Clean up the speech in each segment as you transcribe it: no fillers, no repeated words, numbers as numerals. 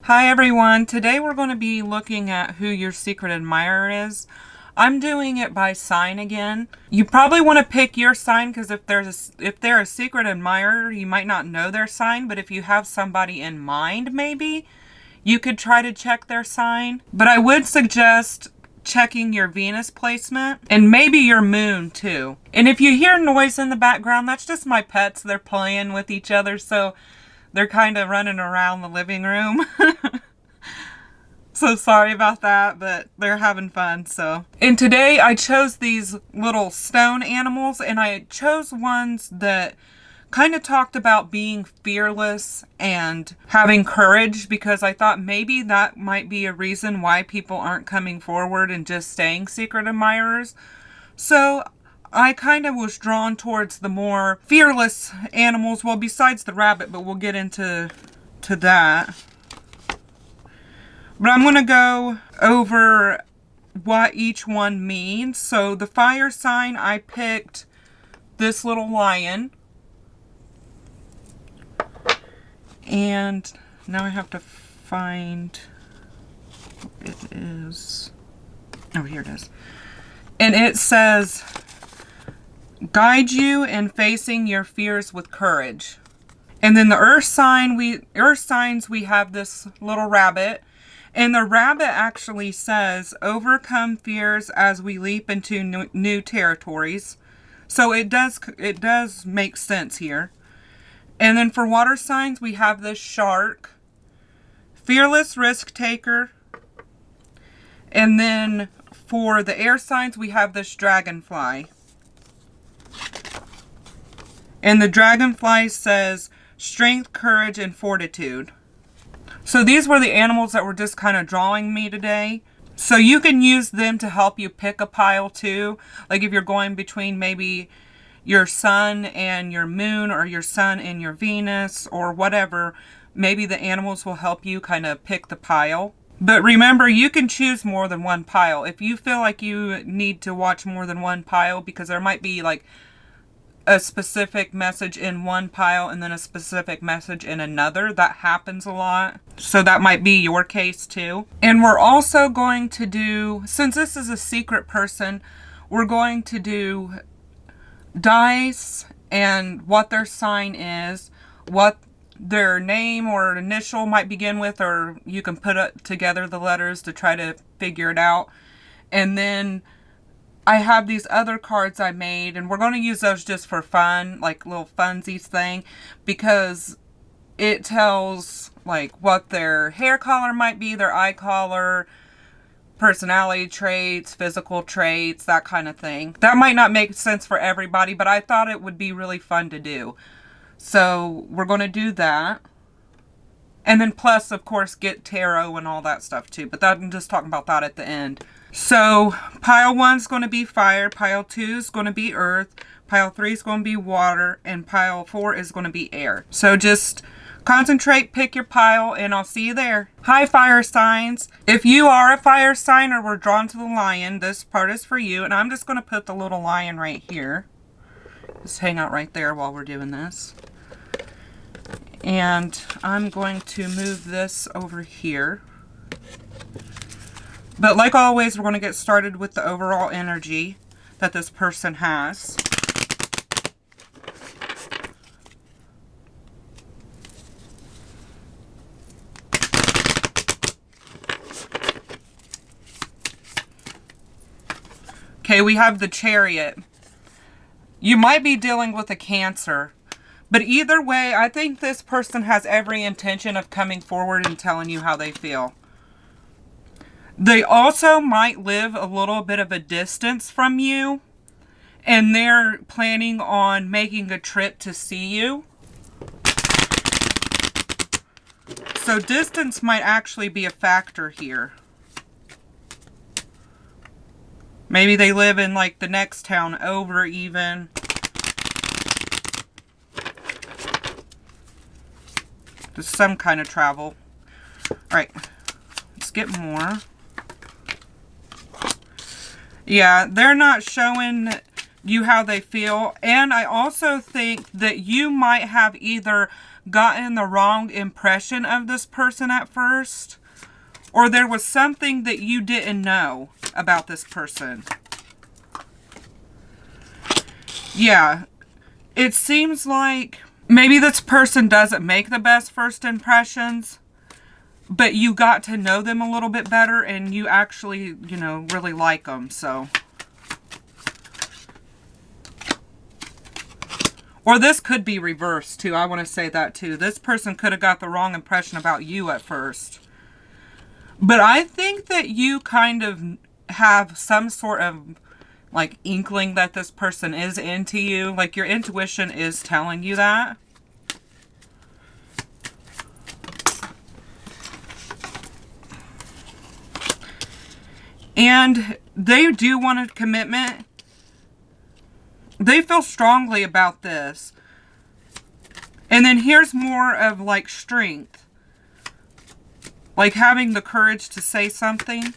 Hi everyone, today we're going to be looking at who your secret admirer is. I'm doing it by sign again. You probably want to pick your sign because if they're a secret admirer, you might not know their sign, but if you have somebody in mind maybe, you could try to check their sign. But I would suggest checking your Venus placement and maybe your moon too. And if you hear noise in the background, that's just my pets. They're playing with each other, so they're kind of running around the living room. So sorry about that, but they're having fun, so. And today I chose these little stone animals, and I chose ones that kind of talked about being fearless and having courage, because I thought maybe that might be a reason why people aren't coming forward and just staying secret admirers. So I kind of was drawn towards the more fearless animals, well, besides the rabbit, but we'll get into that. But I'm going to go over what each one means. So the fire sign, I picked this little lion. And now I have to find what it is. Oh, here it is. And it says, guide you in facing your fears with courage. And then the earth signs, we have this little rabbit. And the rabbit actually says, overcome fears as we leap into new territories. So it does make sense here. And then for water signs, we have this shark, fearless risk taker. And then for the air signs, we have this dragonfly. And the dragonfly says strength, courage, and fortitude. So these were the animals that were just kind of drawing me today. So you can use them to help you pick a pile too. Like if you're going between maybe your sun and your moon, or your sun and your Venus, or whatever, maybe the animals will help you kind of pick the pile. But remember, you can choose more than one pile. If you feel like you need to watch more than one pile, because there might be like a specific message in one pile and then a specific message in another. That happens a lot. So that might be your case too. And we're also going to do, since this is a secret person, we're going to do dice and what their sign is, what their name or initial might begin with, or you can put together the letters to try to figure it out. And then I have these other cards I made, and we're going to use those just for fun, like little funsies thing, because it tells like what their hair color might be, their eye color, personality traits, physical traits, that kind of thing. That might not make sense for everybody, but I thought it would be really fun to do. So we're going to do that. And then plus, of course, get tarot and all that stuff too. But I'm just talking about that at the end. So pile 1's going to be fire, pile 2 is going to be earth, pile 3 is going to be water, and pile 4 is going to be air. So just concentrate, pick your pile, and I'll see you there. Hi fire signs. If you are a fire sign or were drawn to the lion, this part is for you. And I'm just going to put the little lion right here. Just hang out right there while we're doing this. And I'm going to move this over here. But like always, we're going to get started with the overall energy that this person has. Okay, we have the Chariot. You might be dealing with a Cancer. But either way, I think this person has every intention of coming forward and telling you how they feel. They also might live a little bit of a distance from you, and they're planning on making a trip to see you. So distance might actually be a factor here. Maybe they live in like the next town over even. Just some kind of travel. Alright, let's get more. Yeah, they're not showing you how they feel. And I also think that you might have either gotten the wrong impression of this person at first, or there was something that you didn't know about this person. Yeah, it seems like maybe this person doesn't make the best first impressions, but you got to know them a little bit better and you actually, you know, really like them, so. Or this could be reversed too. I want to say that too. This person could have got the wrong impression about you at first. But I think that you kind of have some sort of like inkling that this person is into you. Like your intuition is telling you that. And they do want a commitment. They feel strongly about this. And then here's more of like strength. Like having the courage to say something.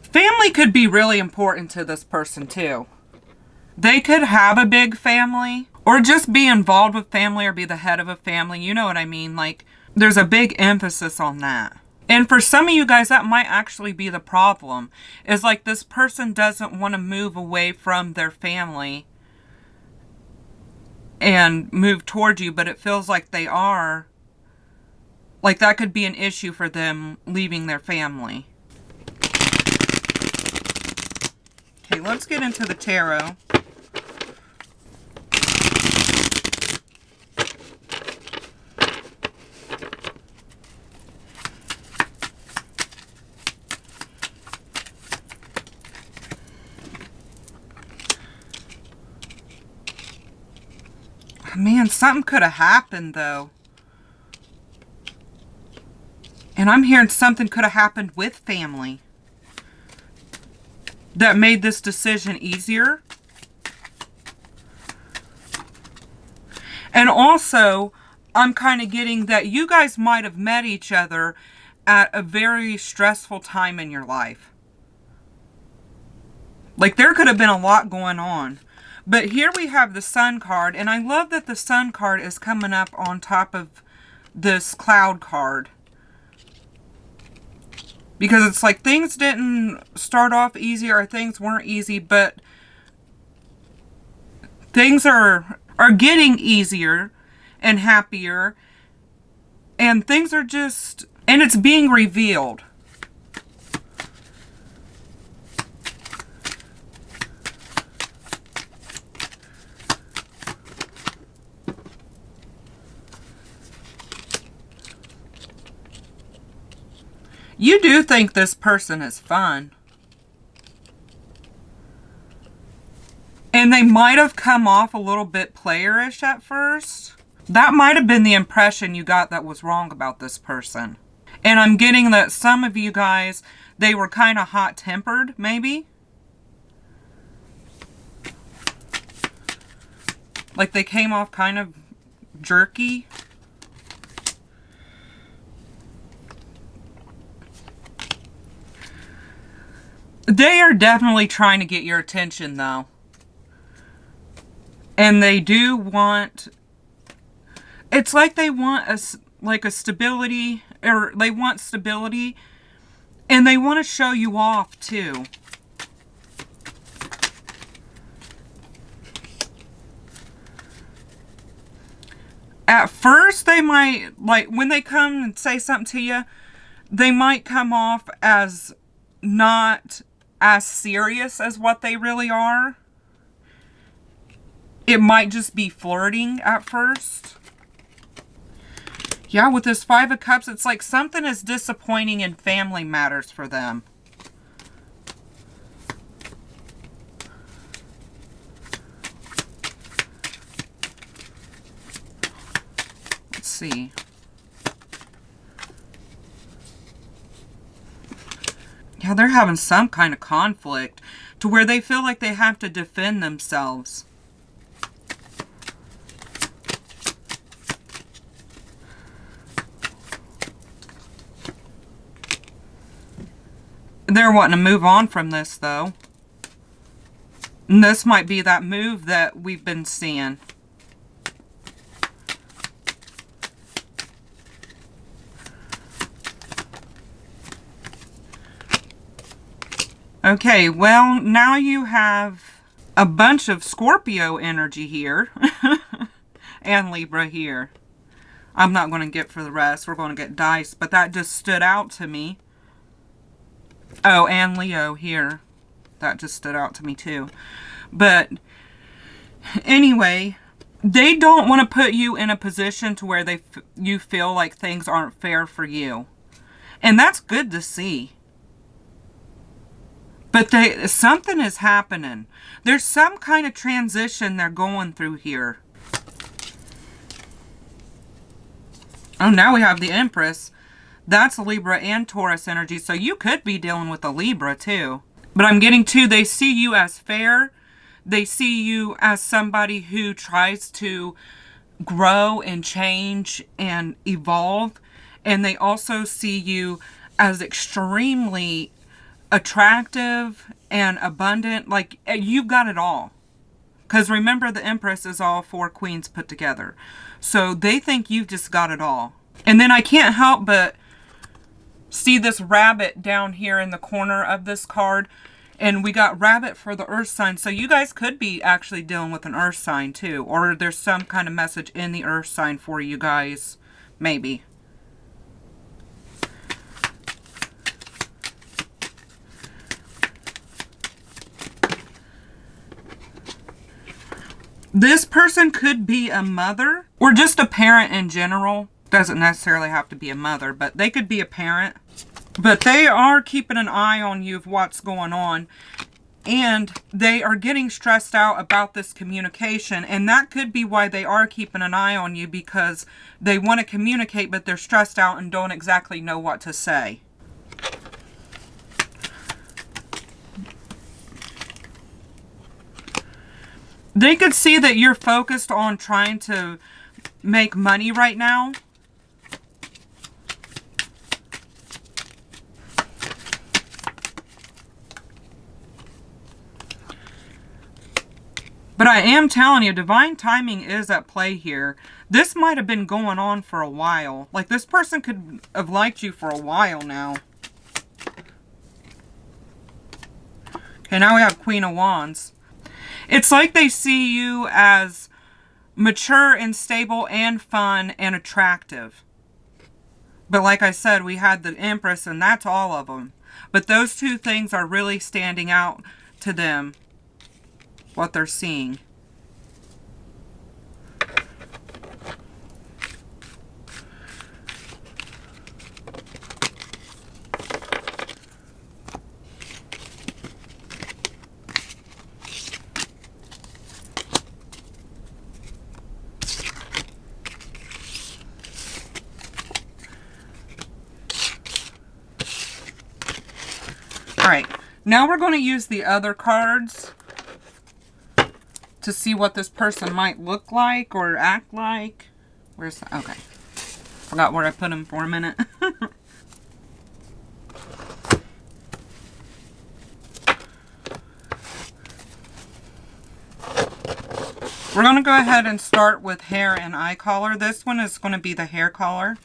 Family could be really important to this person too. They could have a big family or just be involved with family or be the head of a family. You know what I mean? Like there's a big emphasis on that. And for some of you guys, that might actually be the problem. Is like this person doesn't want to move away from their family and move toward you, but it feels like they are. Like that could be an issue for them leaving their family. Okay, let's get into the tarot. Man, something could have happened, though. And I'm hearing something could have happened with family that made this decision easier. And also, I'm kind of getting that you guys might have met each other at a very stressful time in your life. Like, there could have been a lot going on. But here we have the Sun card, and I love that the Sun card is coming up on top of this Cloud card. Because it's like things didn't start off easy or things weren't easy, but things are getting easier and happier. And things are just, and it's being revealed. You do think this person is fun. And they might have come off a little bit playerish at first. That might have been the impression you got that was wrong about this person. And I'm getting that some of you guys, they were kind of hot-tempered, maybe. Like they came off kind of jerky. They are definitely trying to get your attention, though. And they do want... It's like they want a stability, or they want stability, and they want to show you off, too. At first, they might, like, when they come and say something to you, they might come off as not as serious as what they really are. It might just be flirting at first. Yeah, with this Five of Cups, it's like something is disappointing in family matters for them. Let's see. Yeah, they're having some kind of conflict to where they feel like they have to defend themselves. They're wanting to move on from this, though. And this might be that move that we've been seeing. Okay, well, now you have a bunch of Scorpio energy here. And Libra here. I'm not going to get for the rest. We're going to get dice. But that just stood out to me. Oh, and Leo here. That just stood out to me too. But anyway, they don't want to put you in a position to where you feel like things aren't fair for you. And that's good to see. But something is happening. There's some kind of transition they're going through here. Oh, now we have the Empress. That's Libra and Taurus energy. So you could be dealing with a Libra too. But I'm getting to, they see you as fair. They see you as somebody who tries to grow and change and evolve. And they also see you as extremely attractive and abundant. Like, you've got it all. Because remember, the Empress is all 4 queens put together. So they think you've just got it all. And then I can't help but see this rabbit down here in the corner of this card. And we got rabbit for the earth sign. So you guys could be actually dealing with an earth sign too. Or there's some kind of message in the earth sign for you guys. Maybe. This person could be a mother or just a parent in general. Doesn't necessarily have to be a mother, but they could be a parent. But they are keeping an eye on you of what's going on. And they are getting stressed out about this communication. And that could be why they are keeping an eye on you, because they want to communicate, but they're stressed out and don't exactly know what to say. They could see that you're focused on trying to make money right now. But I am telling you, divine timing is at play here. This might have been going on for a while. Like, this person could have liked you for a while now. Okay, now we have Queen of Wands. It's like they see you as mature and stable and fun and attractive. But like I said, we had the Empress, and that's all of them. But those two things are really standing out to them. What they're seeing. Alright, now we're going to use the other cards to see what this person might look like or act like. Where's the, okay. Forgot where I put him for a minute. We're going to go ahead and start with hair and eye color. This one is going to be the hair color.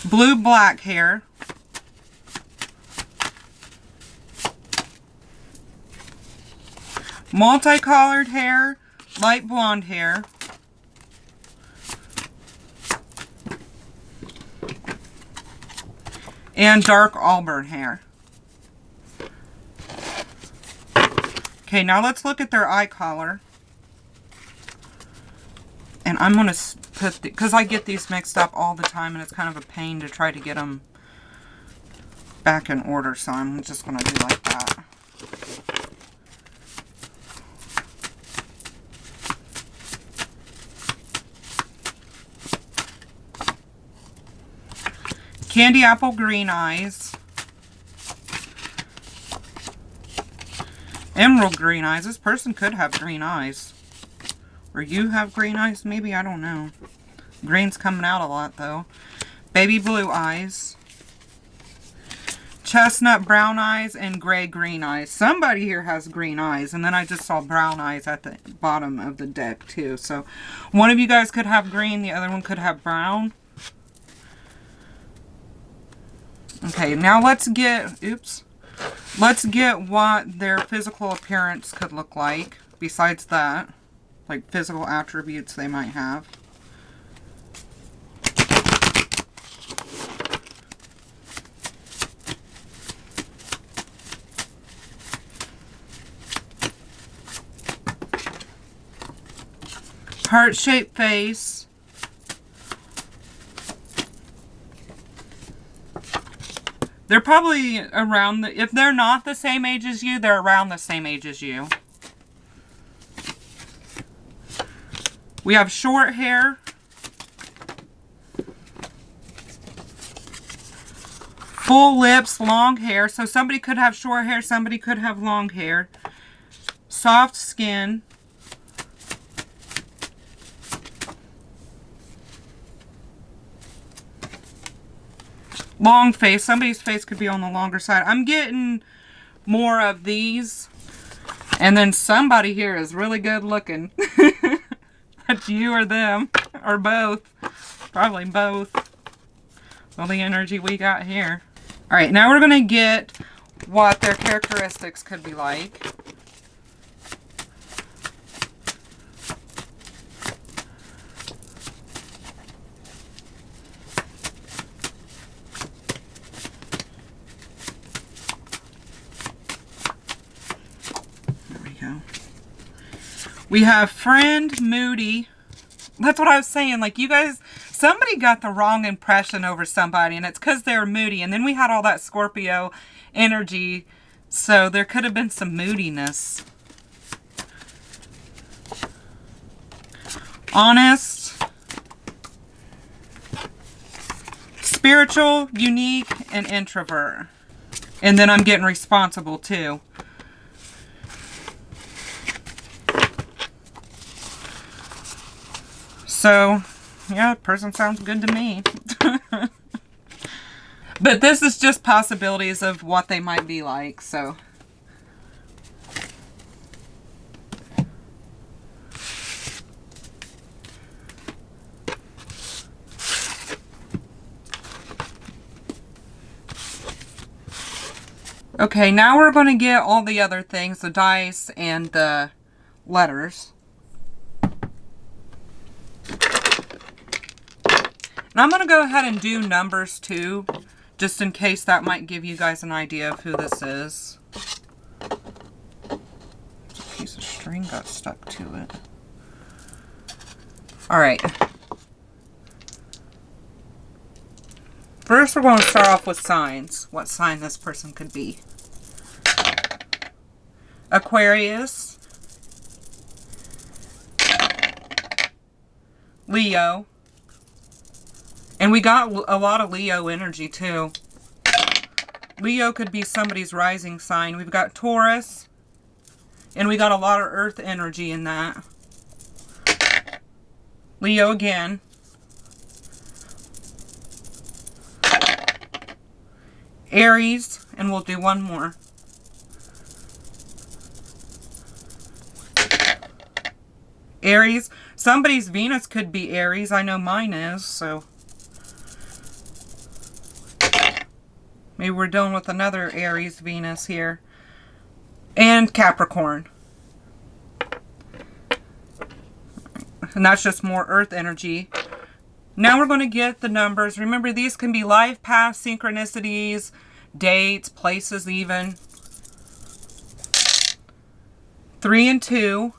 Blue-black hair. Multicolored hair. Light blonde hair. And dark auburn hair. Okay, now let's look at their eye color. And I'm going to put, because I get these mixed up all the time, and it's kind of a pain to try to get them back in order, so I'm just going to do like that. Candy apple green eyes. Emerald green eyes. This person could have green eyes. Or you have green eyes, maybe? I don't know. Green's coming out a lot, though. baby blue eyes, chestnut brown eyes, and gray green eyes. Somebody here has green eyes, and then I just saw brown eyes at the bottom of the deck too. So one of you guys could have green, the other one could have brown. Okay, now let's get what their physical appearance could look like besides that, like physical attributes they might have. Heart-shaped face. They're probably around if they're not the same age as you, they're around the same age as you. We have short hair. Full lips, long hair. So somebody could have short hair, somebody could have long hair. Soft skin. Long face. Somebody's face could be on the longer side. I'm getting more of these. And then somebody here is really good looking. That's you or them. Or both. Probably both. All the energy we got here. Alright, now we're going to get what their characteristics could be like. We have friend, moody. That's what I was saying. Like, you guys, somebody got the wrong impression over somebody, and it's because they're moody. And then we had all that Scorpio energy, so there could have been some moodiness. Honest. Spiritual, unique, and introvert. And then I'm getting responsible, too. So, yeah, person sounds good to me. But this is just possibilities of what they might be like, so. Okay, now we're going to get all the other things, the dice and the letters. And I'm going to go ahead and do numbers too, just in case that might give you guys an idea of who this is. A piece of string got stuck to it. Alright. First we're going to start off with signs. What sign this person could be. Aquarius. Leo. And we got a lot of Leo energy, too. Leo could be somebody's rising sign. We've got Taurus. And we got a lot of earth energy in that. Leo again. Aries. And we'll do one more. Aries. Somebody's Venus could be Aries. I know mine is, so. Maybe we're dealing with another Aries Venus here. And Capricorn. And that's just more earth energy. Now we're going to get the numbers. Remember, these can be life paths, synchronicities, dates, places even. 3 and 2.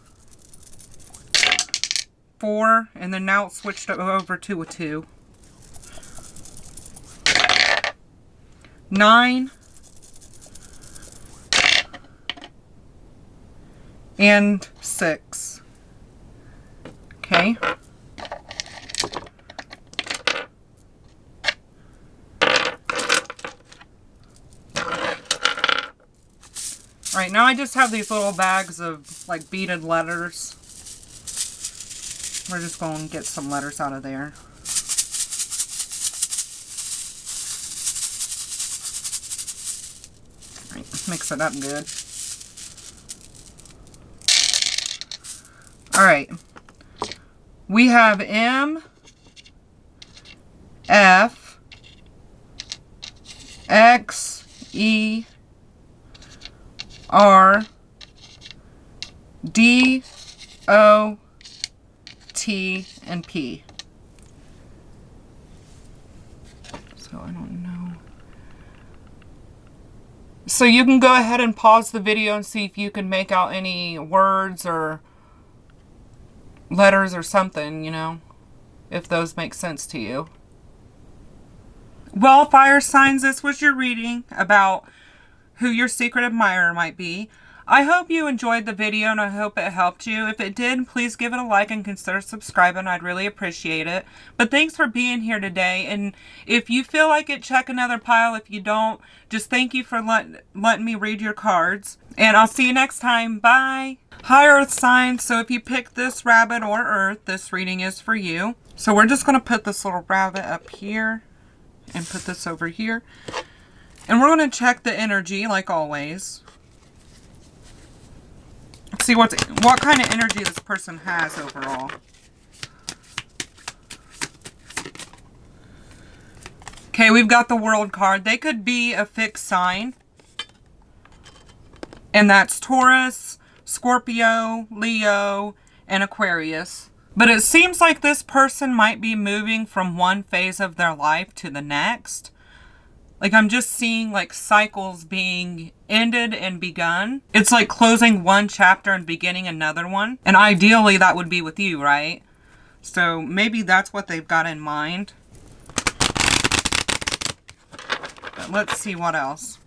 4. And then now it's switched over to a 2. 9 and 6. Okay. Alright, now I just have these little bags of like beaded letters. We're just going to get some letters out of there. Mix it up good. Alright. We have M, F, X, E, R, D, O, T, and P. So I don't know. So you can go ahead and pause the video and see if you can make out any words or letters or something, you know, if those make sense to you. Well, fire signs, this was your reading about who your secret admirer might be. I hope you enjoyed the video and I hope it helped you. If it did, please give it a like and consider subscribing. I'd really appreciate it. But thanks for being here today. And if you feel like it, check another pile. If you don't, just thank you for letting me read your cards. And I'll see you next time. Bye. Hi, Earth signs. So if you pick this rabbit or Earth, this reading is for you. So we're just going to put this little rabbit up here and put this over here. And we're going to check the energy like always. See what kind of energy this person has overall. Okay, we've got the World card. They could be a fixed sign. And that's Taurus, Scorpio, Leo, and Aquarius. But it seems like this person might be moving from one phase of their life to the next. Like, I'm just seeing, like, cycles being ended and begun. It's like closing one chapter and beginning another one. And ideally, that would be with you, right? So, maybe that's what they've got in mind. But let's see what else.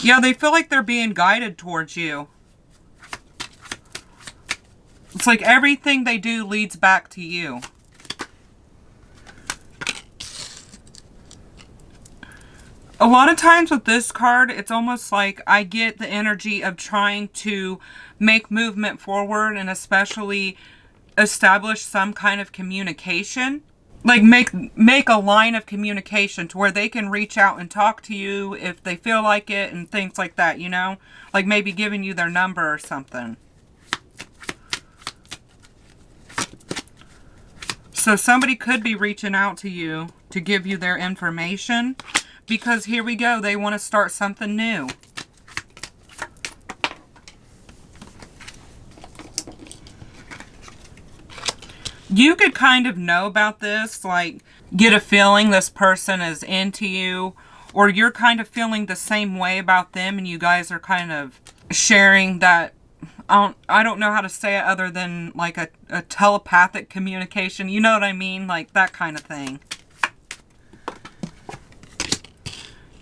Yeah, they feel like they're being guided towards you. It's like everything they do leads back to you. A lot of times with this card, it's almost like I get the energy of trying to make movement forward and especially establish some kind of communication. Like make a line of communication to where they can reach out and talk to you if they feel like it and things like that, you know? Like maybe giving you their number or something. So somebody could be reaching out to you to give you their information because here we go, they want to start something new. You could kind of know about this, like get a feeling this person is into you, or you're kind of feeling the same way about them and you guys are kind of sharing that, I don't know how to say it other than like a telepathic communication, you know what I mean? Like that kind of thing.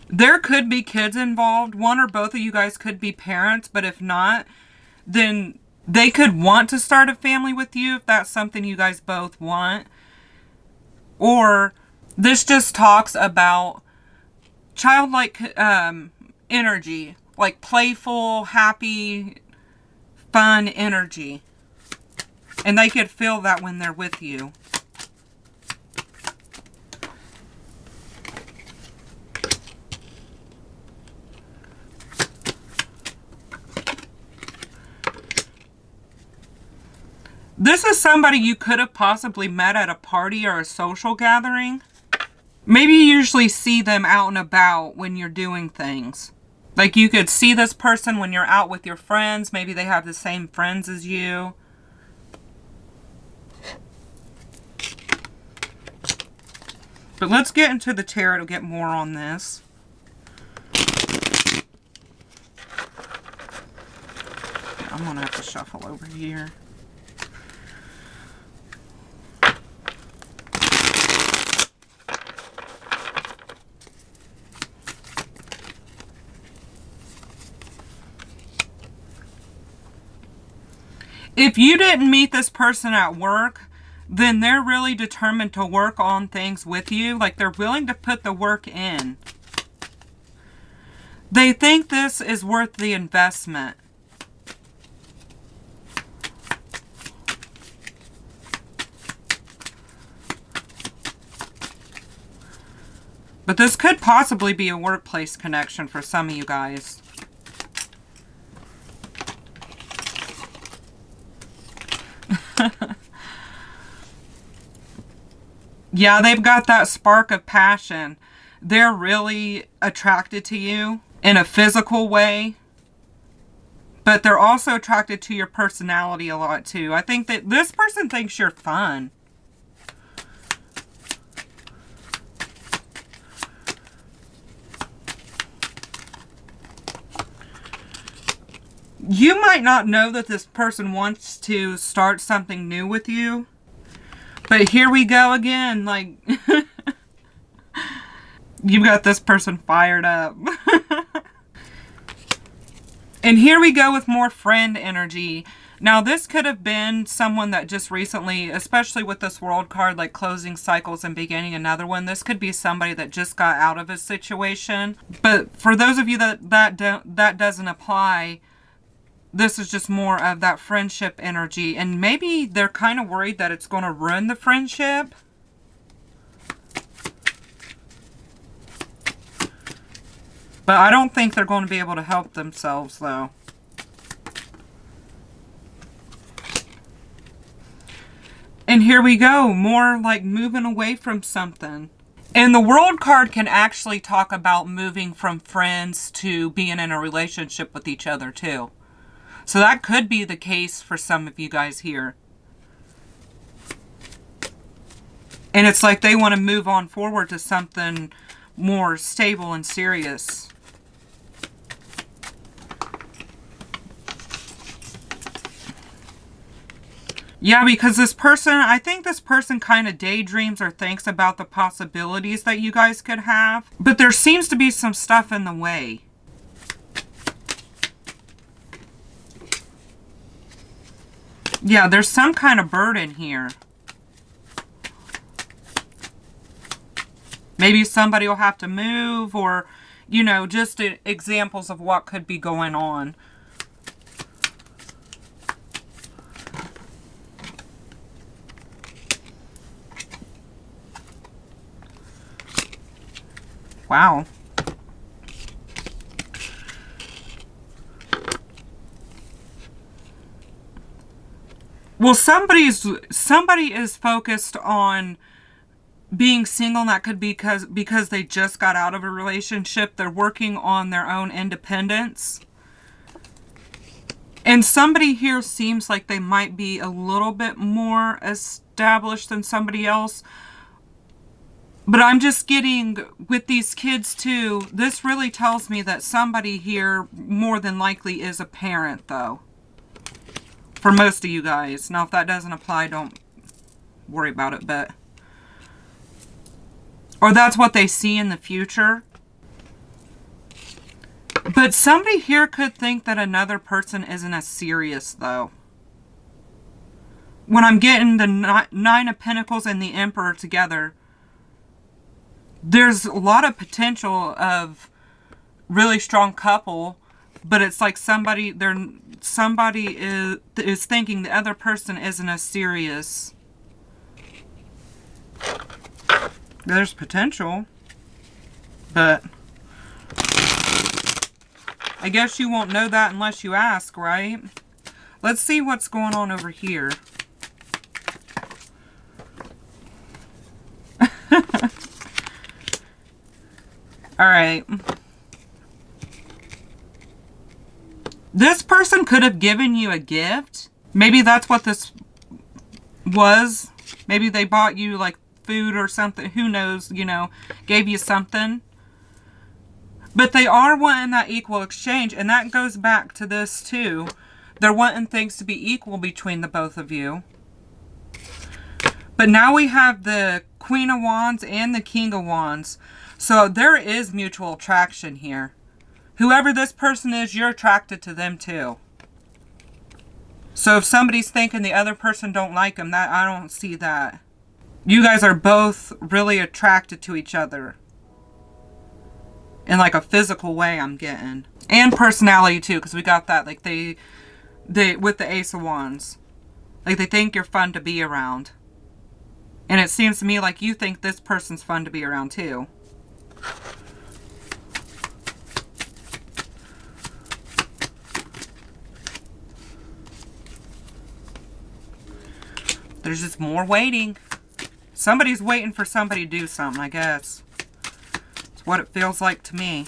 There could be kids involved. One or both of you guys could be parents, but if not, then they could want to start a family with you if that's something you guys both want. Or this just talks about childlike energy, like playful, happy, fun energy. And they could feel that when they're with you. This is somebody you could have possibly met at a party or a social gathering. Maybe you usually see them out and about when you're doing things. Like you could see this person when you're out with your friends. Maybe they have the same friends as you. But let's get into the tarot to get more on this. I'm going to have to shuffle over here. If you didn't meet this person at work, then they're really determined to work on things with you. Like they're willing to put the work in. They think this is worth the investment. But this could possibly be a workplace connection for some of you guys. Yeah, they've got that spark of passion. They're really attracted to you in a physical way. But they're also attracted to your personality a lot too. I think that this person thinks you're fun. You might not know that this person wants to start something new with you. But here we go again. Like, you've got this person fired up. And here we go with more friend energy. Now, this could have been someone that just recently, especially with this World card, like closing cycles and beginning another one. This could be somebody that just got out of a situation. But for those of you that doesn't apply, this is just more of that friendship energy. And maybe they're kind of worried that it's going to ruin the friendship. But I don't think they're going to be able to help themselves, though. And here we go. More like moving away from something. And the World card can actually talk about moving from friends to being in a relationship with each other, too. So that could be the case for some of you guys here. And it's like they want to move on forward to something more stable and serious. Yeah, because this person, I think this person kind of daydreams or thinks about the possibilities that you guys could have. But there seems to be some stuff in the way. Yeah, there's some kind of burden here. Maybe somebody will have to move or, you know, just examples of what could be going on. Wow. Well, somebody is focused on being single, and that could be because they just got out of a relationship. They're working on their own independence. And somebody here seems like they might be a little bit more established than somebody else. But I'm just getting, with these kids too, this really tells me that somebody here more than likely is a parent, though. For most of you guys. Now, if that doesn't apply, don't worry about it, but... Or that's what they see in the future. But somebody here could think that another person isn't as serious, though. When I'm getting the Nine of Pentacles and the Emperor together, there's a lot of potential of really strong couple, but it's like somebody is thinking the other person isn't as serious. There's potential, but I guess you won't know that unless you ask, right? Let's see what's going on over here. All right. This person could have given you a gift. Maybe that's what this was. Maybe they bought you like food or something. Who knows, you know, gave you something. But they are wanting that equal exchange. And that goes back to this too. They're wanting things to be equal between the both of you. But now we have the Queen of Wands and the King of Wands. So there is mutual attraction here. Whoever this person is, you're attracted to them too. So if somebody's thinking the other person don't like them, that I don't see that. You guys are both really attracted to each other. In like a physical way, I'm getting. And personality too, because we got that. Like they with the Ace of Wands. Like they think you're fun to be around. And it seems to me like you think this person's fun to be around too. There's just more waiting. Somebody's waiting for somebody to do something, I guess. It's what it feels like to me.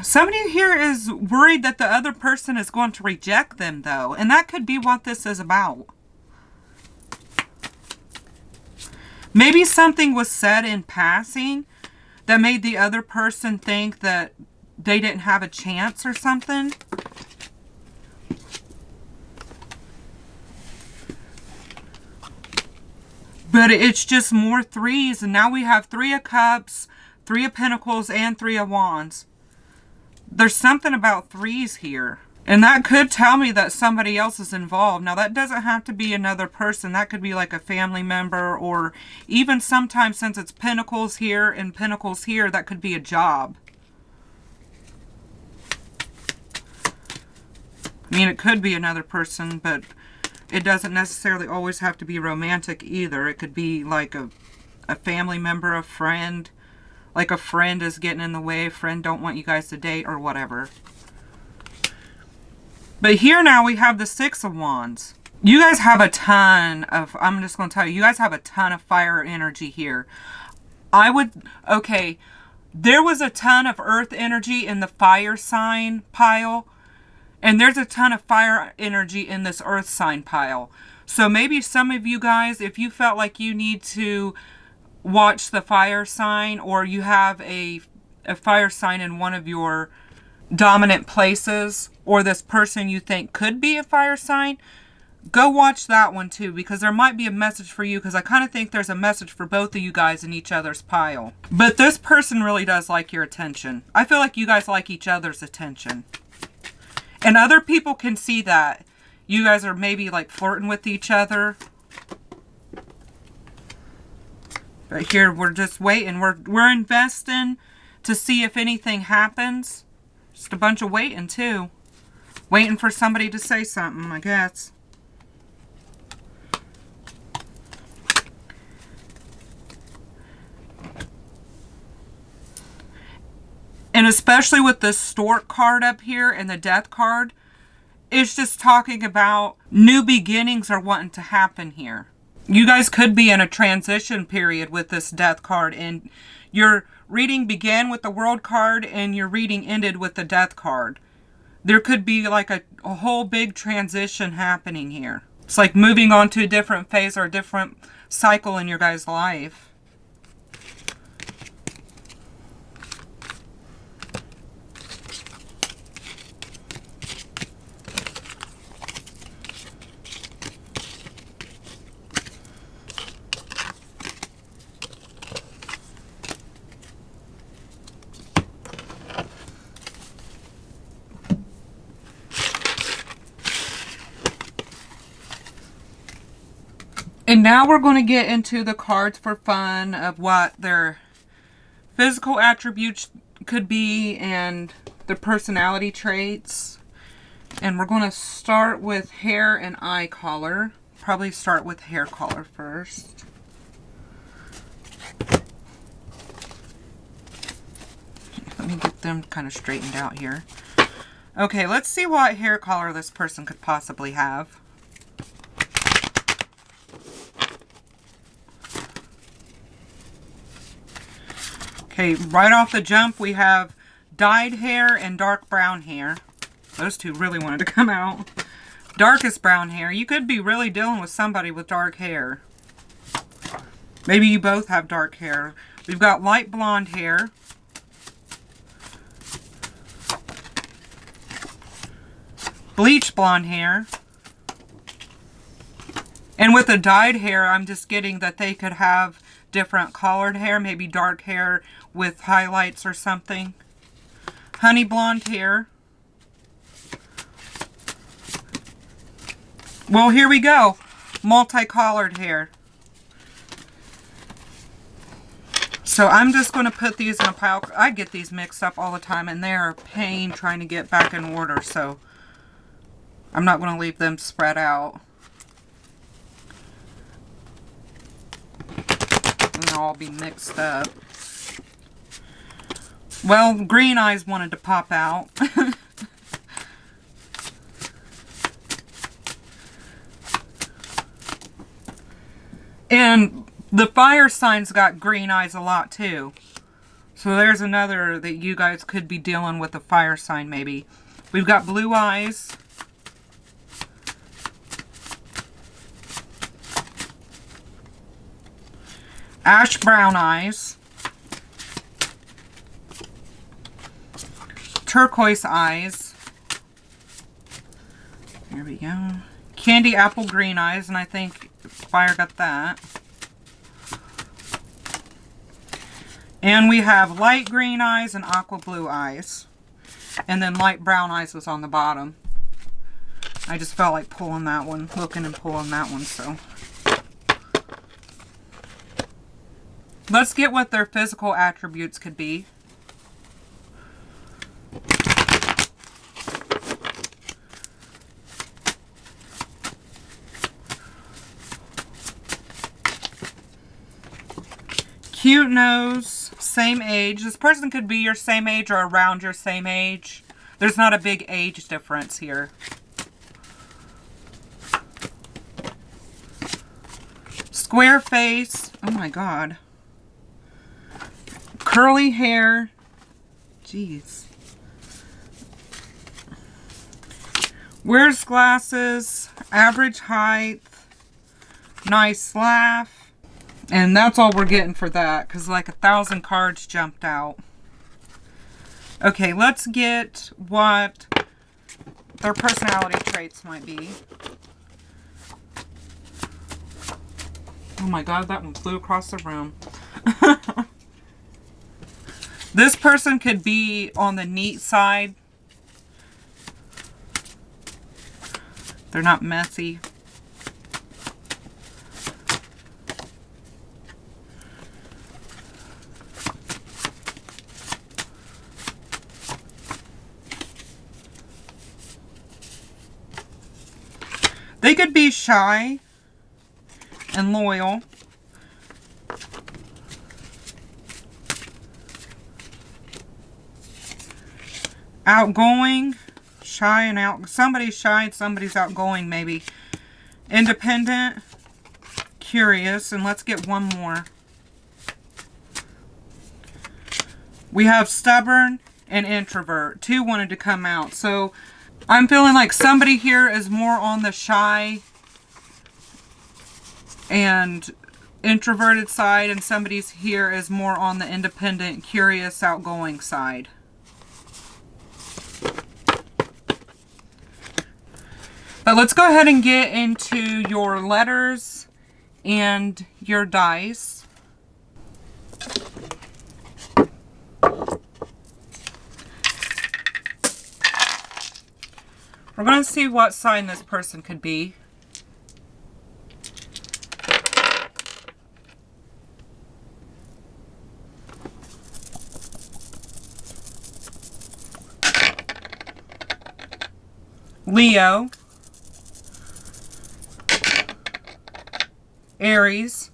Somebody here is worried that the other person is going to reject them, though. And that could be what this is about. Maybe something was said in passing that made the other person think that they didn't have a chance or something. But it's just more threes. And now we have 3 of Cups, 3 of Pentacles, and 3 of Wands. There's something about threes here. And that could tell me that somebody else is involved. Now, that doesn't have to be another person. That could be like a family member, or even sometimes, since it's Pentacles here and Pentacles here, that could be a job. I mean, it could be another person, but it doesn't necessarily always have to be romantic either. It could be like a family member, a friend. Like a friend is getting in the way. A friend don't want you guys to date or whatever. But here now we have the 6 of Wands. You guys have a ton of, I'm just going to tell you, you guys have a ton of fire energy here. Okay, there was a ton of earth energy in the fire sign pile. And there's a ton of fire energy in this earth sign pile. So maybe some of you guys, if you felt like you need to watch the fire sign, or you have a fire sign in one of your dominant places, or this person you think could be a fire sign, go watch that one too, because there might be a message for you, because I kind of think there's a message for both of you guys in each other's pile. But this person really does like your attention. I feel like you guys like each other's attention. And other people can see that. You guys are maybe like flirting with each other. But here we're just waiting. We're investing to see if anything happens. Just a bunch of waiting too. Waiting for somebody to say something, I guess. And especially with the Stork card up here and the Death card, it's just talking about new beginnings are wanting to happen here. You guys could be in a transition period with this Death card, and your reading began with the World card and your reading ended with the Death card. There could be like a whole big transition happening here. It's like moving on to a different phase or a different cycle in your guys' life. And now we're going to get into the cards for fun of what their physical attributes could be and their personality traits. And we're going to start with hair and eye color. Probably start with hair color first. Let me get them kind of straightened out here. Okay, let's see what hair color this person could possibly have. Okay, right off the jump, we have dyed hair and dark brown hair. Those two really wanted to come out. Darkest brown hair. You could be really dealing with somebody with dark hair. Maybe you both have dark hair. We've got light blonde hair. Bleach blonde hair. And with the dyed hair, I'm just getting that they could have different colored hair, maybe dark hair with highlights or something. Honey blonde hair. Well, here we go. Multicolored hair. So I'm just going to put these in a pile. I get these mixed up all the time, and they're a pain trying to get back in order, so I'm not going to leave them spread out. to all be mixed up. Well, green eyes wanted to pop out. And the fire signs got green eyes a lot too. So there's another that you guys could be dealing with a fire sign maybe. We've got blue eyes. Ash brown eyes. Turquoise eyes. Here we go. Candy apple green eyes, and I think fire got that. And we have light green eyes and aqua blue eyes. And then light brown eyes was on the bottom. I just felt like pulling that one, looking and pulling that one, so. Let's get what their physical attributes could be. Cute nose, same age. This person could be your same age or around your same age. There's not a big age difference here. Square face. Oh my god. Curly hair. Jeez. Wears glasses. Average height. Nice laugh. And that's all we're getting for that, because like 1,000 cards jumped out. Okay, let's get what their personality traits might be. Oh my god, that one flew across the room. This person could be on the neat side. They're not messy. They could be shy and loyal. Outgoing, shy and out. Somebody's shy and somebody's outgoing maybe. Independent, curious, and let's get one more. We have stubborn and introvert. Two wanted to come out. So I'm feeling like somebody here is more on the shy and introverted side, and somebody's here is more on the independent, curious, outgoing side. But let's go ahead and get into your letters and your dice. We're going to see what sign this person could be. Leo. Aries.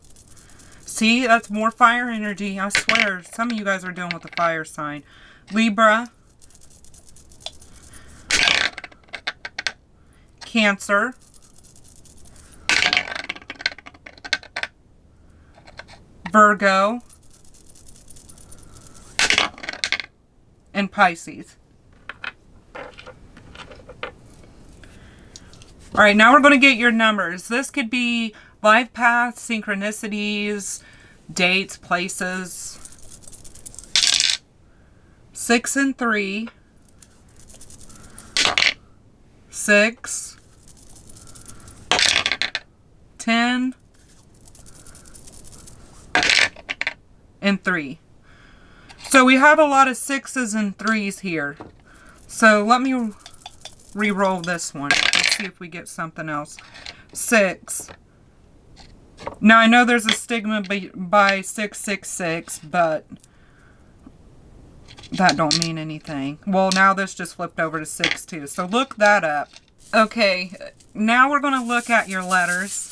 See, that's more fire energy. I swear, some of you guys are dealing with the fire sign. Libra. Cancer. Virgo. And Pisces. Alright, now we're going to get your numbers. This could be life paths, synchronicities, dates, places. 6 and 3. 6. 10. And 3. So we have a lot of 6s and 3s here. So let me re-roll this one. Let's see if we get something else. 6. Now I know there's a stigma by 666, but that don't mean anything. Well, now this just flipped over to 6 too. So look that up. Okay, now we're going to look at your letters.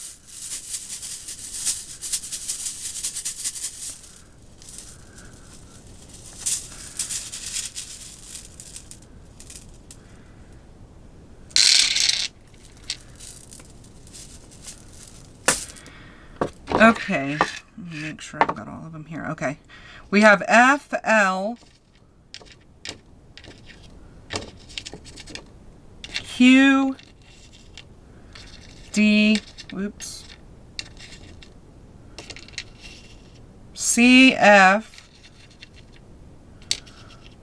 Okay, let me make sure I've got all of them here. Okay, we have F, L, Q, D, whoops, C, F,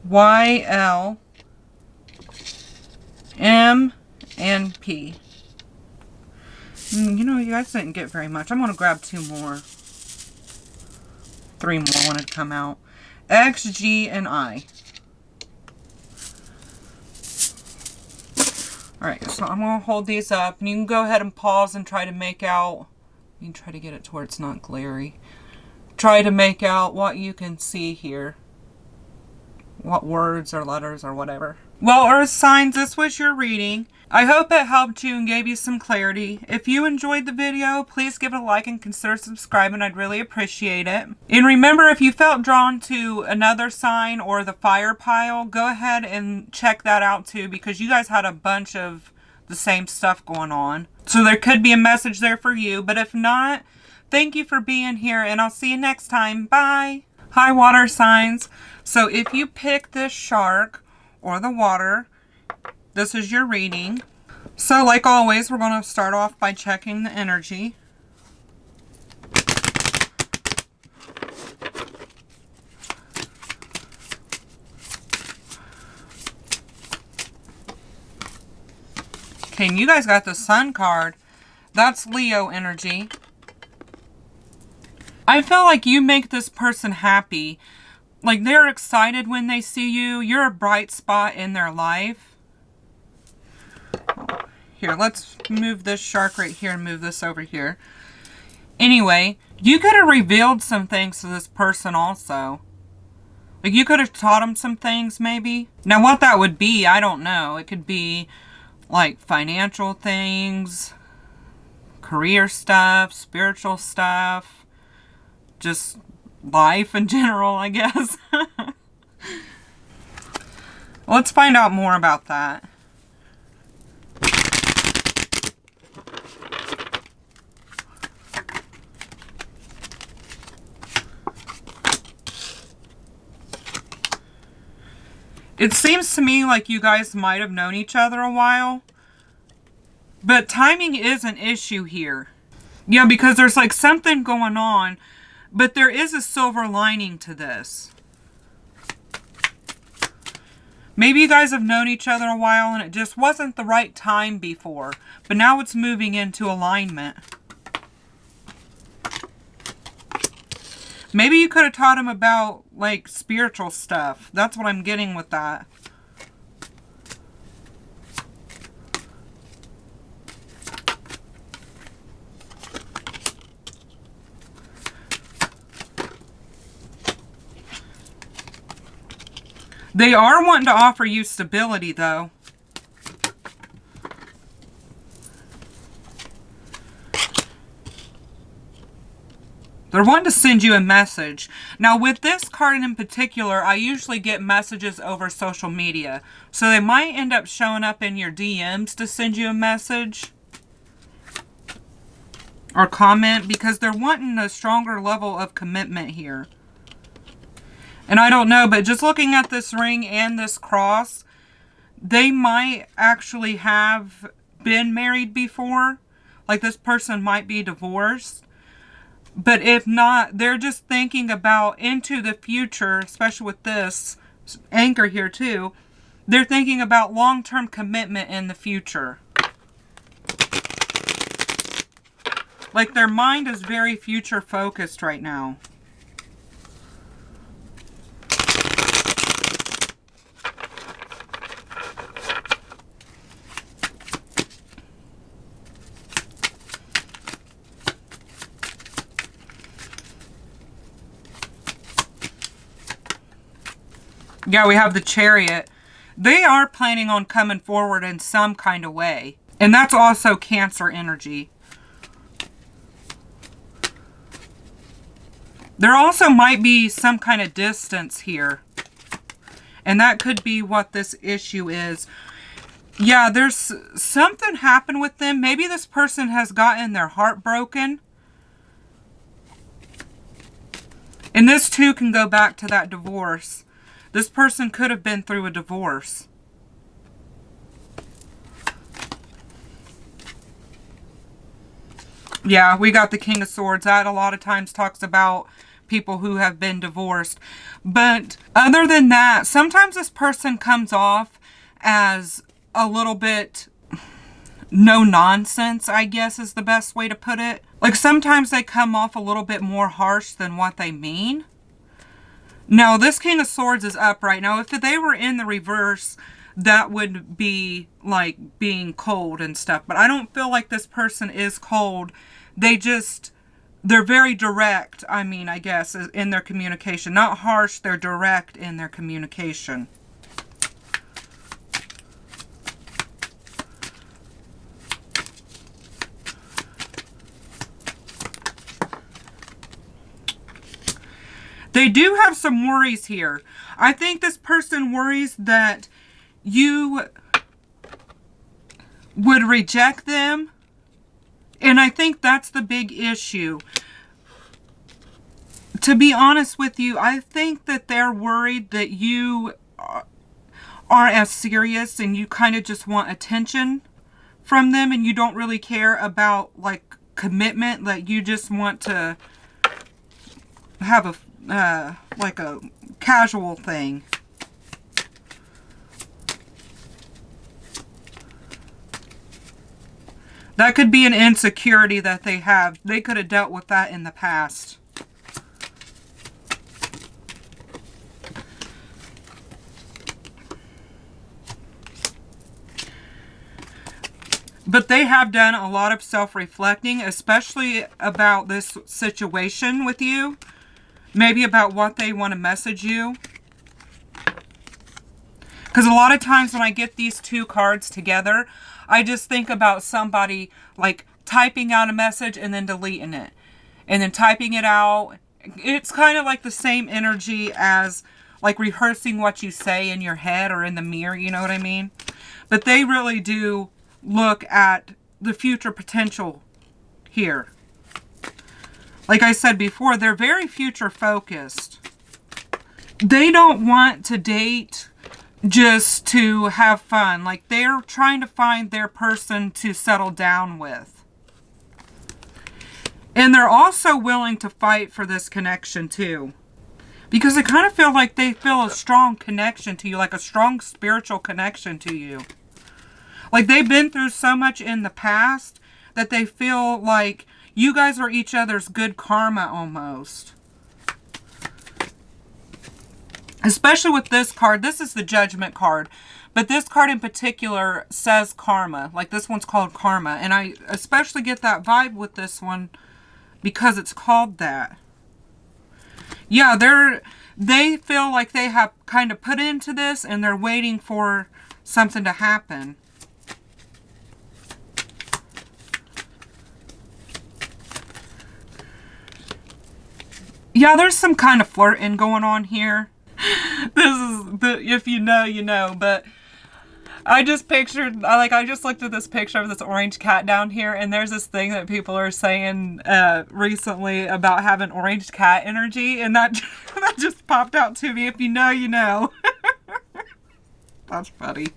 Y, L, M, and P. You know, you guys didn't get very much. I'm going to grab 2 more. 3 more wanted to come out. X, G, and I. Alright, so I'm going to hold these up. And you can go ahead and pause and try to make out. You can try to get it to where it's not glary. Try to make out what you can see here. What words or letters or whatever. Well, Earth signs, this was your reading. I hope it helped you and gave you some clarity. If you enjoyed the video, please give it a like and consider subscribing. I'd really appreciate it. And remember, if you felt drawn to another sign or the fire pile, go ahead and check that out too, because you guys had a bunch of the same stuff going on. So there could be a message there for you. But if not, thank you for being here, and I'll see you next time. Bye. Hi, water signs. So if you pick this shark or the water, this is your reading. So like always, we're going to start off by checking the energy. Okay, and you guys got the Sun card. That's Leo energy. I feel like you make this person happy. Like, they're excited when they see you. You're a bright spot in their life. Here, let's move this shark right here and move this over here. Anyway, you could have revealed some things to this person also. Like, you could have taught them some things, maybe. Now, what that would be, I don't know. It could be, like, financial things, career stuff, spiritual stuff, just life in general, I guess. Let's find out more about that. It seems to me like you guys might have known each other a while. But timing is an issue here. Yeah, because there's like something going on. But there is a silver lining to this. Maybe you guys have known each other a while and it just wasn't the right time before. But now it's moving into alignment. Maybe you could have taught him about, like, spiritual stuff. That's what I'm getting with that. They are wanting to offer you stability, though. They're wanting to send you a message. Now, with this card in particular, I usually get messages over social media. So they might end up showing up in your DMs to send you a message. Or comment, because they're wanting a stronger level of commitment here. And I don't know, but just looking at this ring and this cross, they might actually have been married before. Like, this person might be divorced. But if not, they're just thinking about into the future, especially with this anchor here too. They're thinking about long-term commitment in the future. Like, their mind is very future focused right now. Yeah, we have the Chariot. They are planning on coming forward in some kind of way. And that's also Cancer energy. There also might be some kind of distance here. And that could be what this issue is. Yeah, there's something happened with them. Maybe this person has gotten their heart broken. And this too can go back to that divorce. This person could have been through a divorce. Yeah, we got the King of Swords. That a lot of times talks about people who have been divorced. But other than that, sometimes this person comes off as a little bit no nonsense, I guess is the best way to put it. Like sometimes they come off a little bit more harsh than what they mean. Now, this King of Swords is upright. Now, if they were in the reverse, that would be like being cold and stuff. But I don't feel like this person is cold. They're very direct, I mean, I guess, in their communication. Not harsh, they're direct in their communication. They do have some worries here. I think this person worries that you would reject them. And I think that's the big issue. To be honest with you, I think that they're worried that you are as serious and you kind of just want attention from them and you don't really care about like commitment. Like you just want to have a like a casual thing. That could be an insecurity that they have. They could have dealt with that in the past. But they have done a lot of self-reflecting, especially about this situation with you. Maybe about what they want to message you. Because a lot of times when I get these two cards together, I just think about somebody like typing out a message and then deleting it. And then typing it out. It's kind of like the same energy as like rehearsing what you say in your head or in the mirror, you know what I mean? But they really do look at the future potential here. Like I said before, they're very future focused. They don't want to date just to have fun. Like they're trying to find their person to settle down with. And they're also willing to fight for this connection too. Because I kind of feel like they feel a strong connection to you. Like a strong spiritual connection to you. Like they've been through so much in the past that they feel like you guys are each other's good karma almost. Especially with this card. This is the Judgment card. But this card in particular says karma. Like this one's called karma. And I especially get that vibe with this one because it's called that. Yeah, they feel like they have kind of put into this and they're waiting for something to happen. Yeah, there's some kind of flirting going on here. If you know, you know, but I just looked at this picture of this orange cat down here, and there's this thing that people are saying recently about having orange cat energy, and that just popped out to me. If you know, you know. That's funny.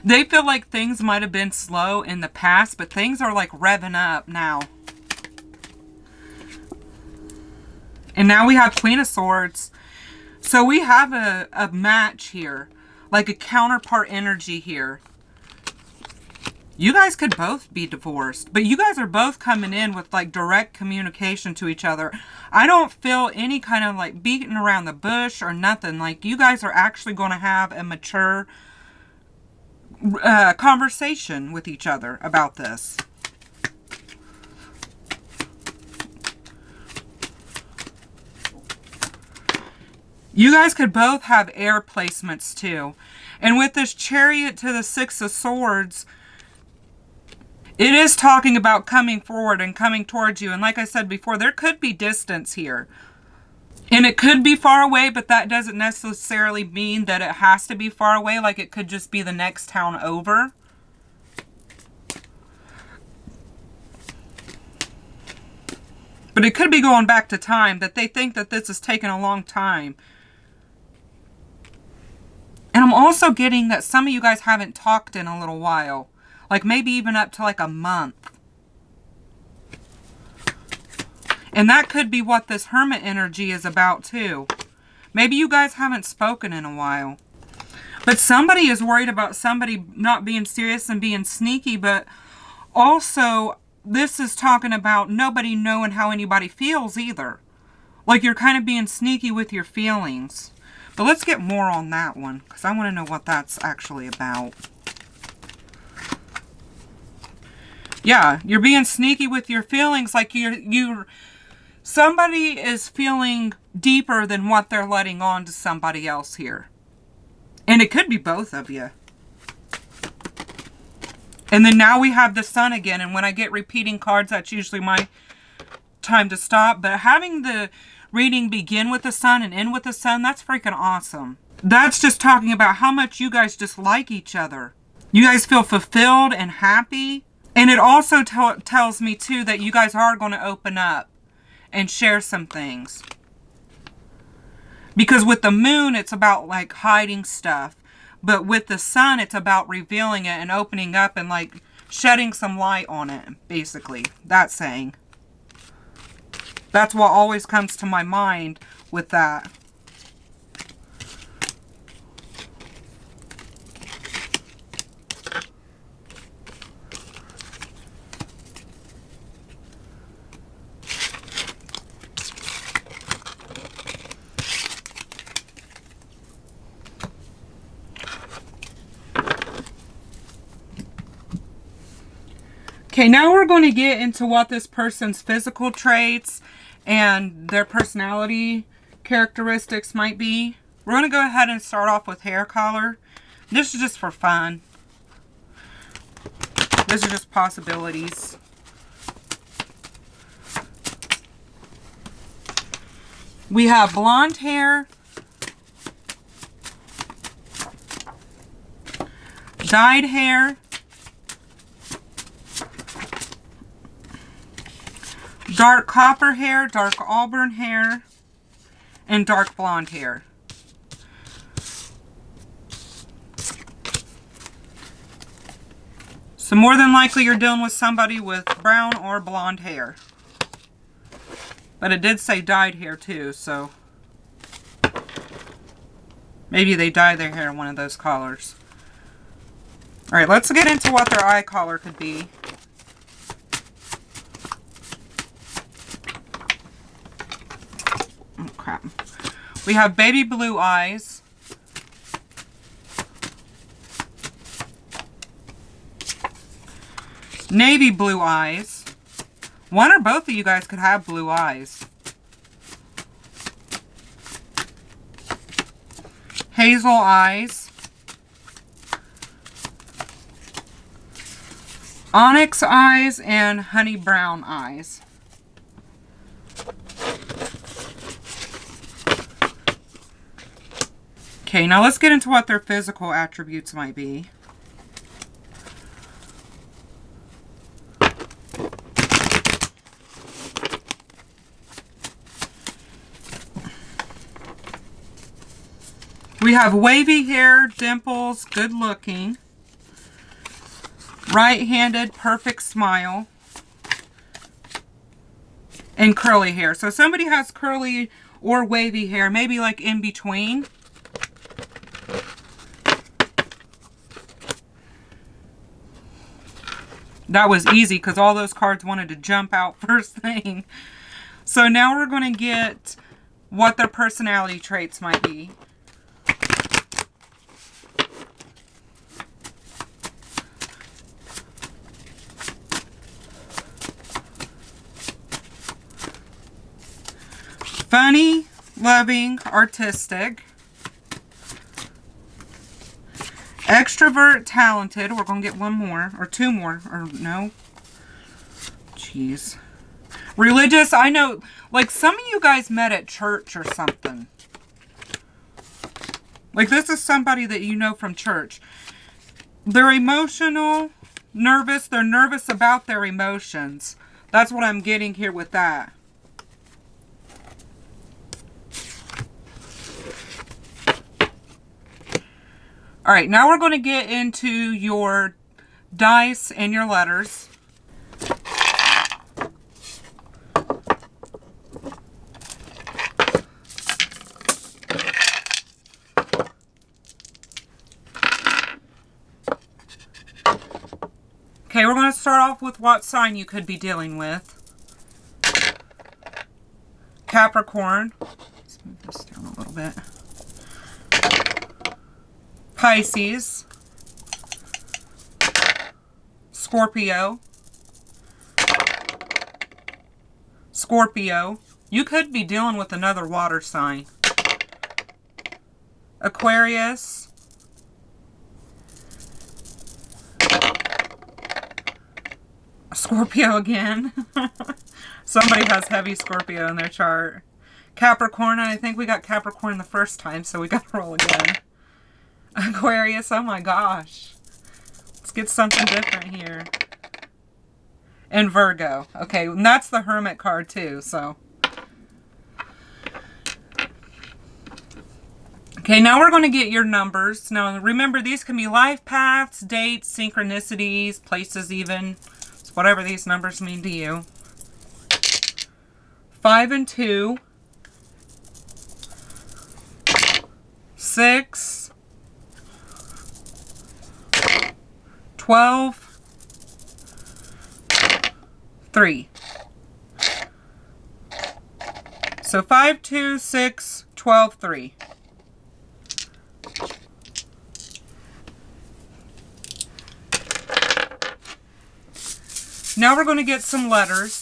They feel like things might have been slow in the past, but things are like revving up now. And now we have Queen of Swords. So we have a match here. Like a counterpart energy here. You guys could both be divorced. But you guys are both coming in with like direct communication to each other. I don't feel any kind of like beating around the bush or nothing. Like you guys are actually going to have a mature conversation with each other about this. You guys could both have air placements too. And with this Chariot to the Six of Swords, it is talking about coming forward and coming towards you. And like I said before, there could be distance here. And it could be far away, but that doesn't necessarily mean that it has to be far away. Like, it could just be the next town over. But it could be going back to time, that they think that this is taking a long time. And I'm also getting that some of you guys haven't talked in a little while. Like, maybe even up to like a month. And that could be what this Hermit energy is about too. Maybe you guys haven't spoken in a while. But somebody is worried about somebody not being serious and being sneaky. But also, this is talking about nobody knowing how anybody feels either. Like, you're kind of being sneaky with your feelings. But let's get more on that one, because I want to know what that's actually about. Yeah, you're being sneaky with your feelings. Like, somebody is feeling deeper than what they're letting on to somebody else here. And it could be both of you. And then now we have the Sun again. And when I get repeating cards, that's usually my time to stop. But having the reading begin with the Sun and end with the Sun, that's freaking awesome. That's just talking about how much you guys just like each other. You guys feel fulfilled and happy. And it also tells me too that you guys are going to open up and share some things. Because with the Moon, it's about like hiding stuff. But with the Sun, it's about revealing it and opening up and like shedding some light on it, basically. That's saying. That's what always comes to my mind with that. Okay, now we're going to get into what this person's physical traits and their personality characteristics might be. We're going to go ahead and start off with hair color. This is just for fun. These are just possibilities. We have blonde hair, dyed hair, dark copper hair, dark auburn hair, and dark blonde hair. So more than likely you're dealing with somebody with brown or blonde hair. But it did say dyed hair too, so maybe they dye their hair one of those colors. Alright, let's get into what their eye color could be. Oh, crap. We have baby blue eyes. Navy blue eyes. One or both of you guys could have blue eyes. Hazel eyes. Onyx eyes and honey brown eyes. Okay, now let's get into what their physical attributes might be. We have wavy hair, dimples, good looking, right-handed, perfect smile, and curly hair. So somebody has curly or wavy hair, maybe like in between. That was easy because all those cards wanted to jump out first thing. So now we're going to get what their personality traits might be. Funny, loving, artistic, extrovert, talented. We're going to get one more, or two more, or no. Jeez. Religious, I know, like some of you guys met at church or something. Like this is somebody that you know from church. They're emotional, nervous. They're nervous about their emotions. That's what I'm getting here with that. All right, now we're going to get into your dice and your letters. Okay, we're going to start off with what sign you could be dealing with. Capricorn. Let's move this down a little bit. Pisces. Scorpio. Scorpio. You could be dealing with another water sign. Aquarius. Scorpio again. Somebody has heavy Scorpio in their chart. Capricorn, I think we got Capricorn the first time, so we got to roll again. Aquarius, oh my gosh. Let's get something different here. And Virgo. Okay, and that's the Hermit card too, so. Okay, now we're going to get your numbers. Now remember, these can be life paths, dates, synchronicities, places even. It's whatever these numbers mean to you. 5 and 2. 6. 12. 3. So 5, 2, 6, 12, 3. Now we're going to get some letters.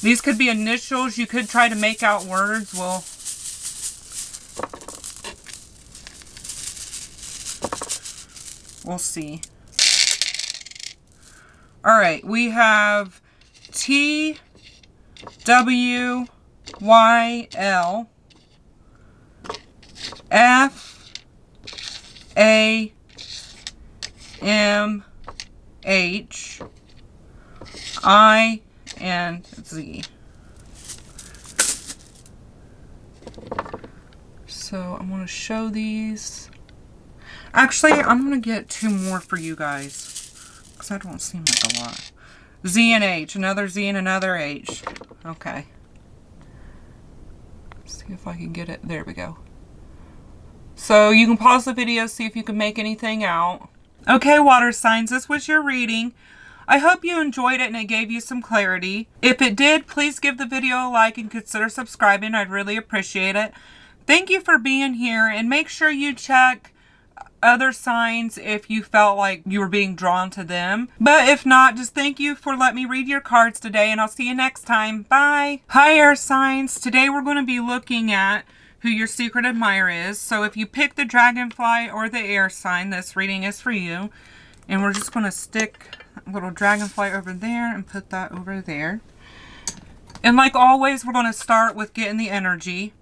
These could be initials. You could try to make out words. We'll see. All right, we have T, W, Y, L, F, A, M, H, I, and Z. So I'm going to show these. Actually, I'm going to get 2 more for you guys. Because that don't seem like a lot. Z and H. Another Z and another H. Okay. Let's see if I can get it. There we go. So you can pause the video, see if you can make anything out. Okay, water signs, this was your reading. I hope you enjoyed it and it gave you some clarity. If it did, please give the video a like and consider subscribing. I'd really appreciate it. Thank you for being here, and make sure you check other signs if you felt like you were being drawn to them. But if not, just thank you for letting me read your cards today, and I'll see you next time. Bye. Hi, air signs. Today we're going to be looking at who your secret admirer is. So if you pick the dragonfly or the air sign, this reading is for you. And we're just going to stick a little dragonfly over there and put that over there. And like always, we're going to start with getting the energy.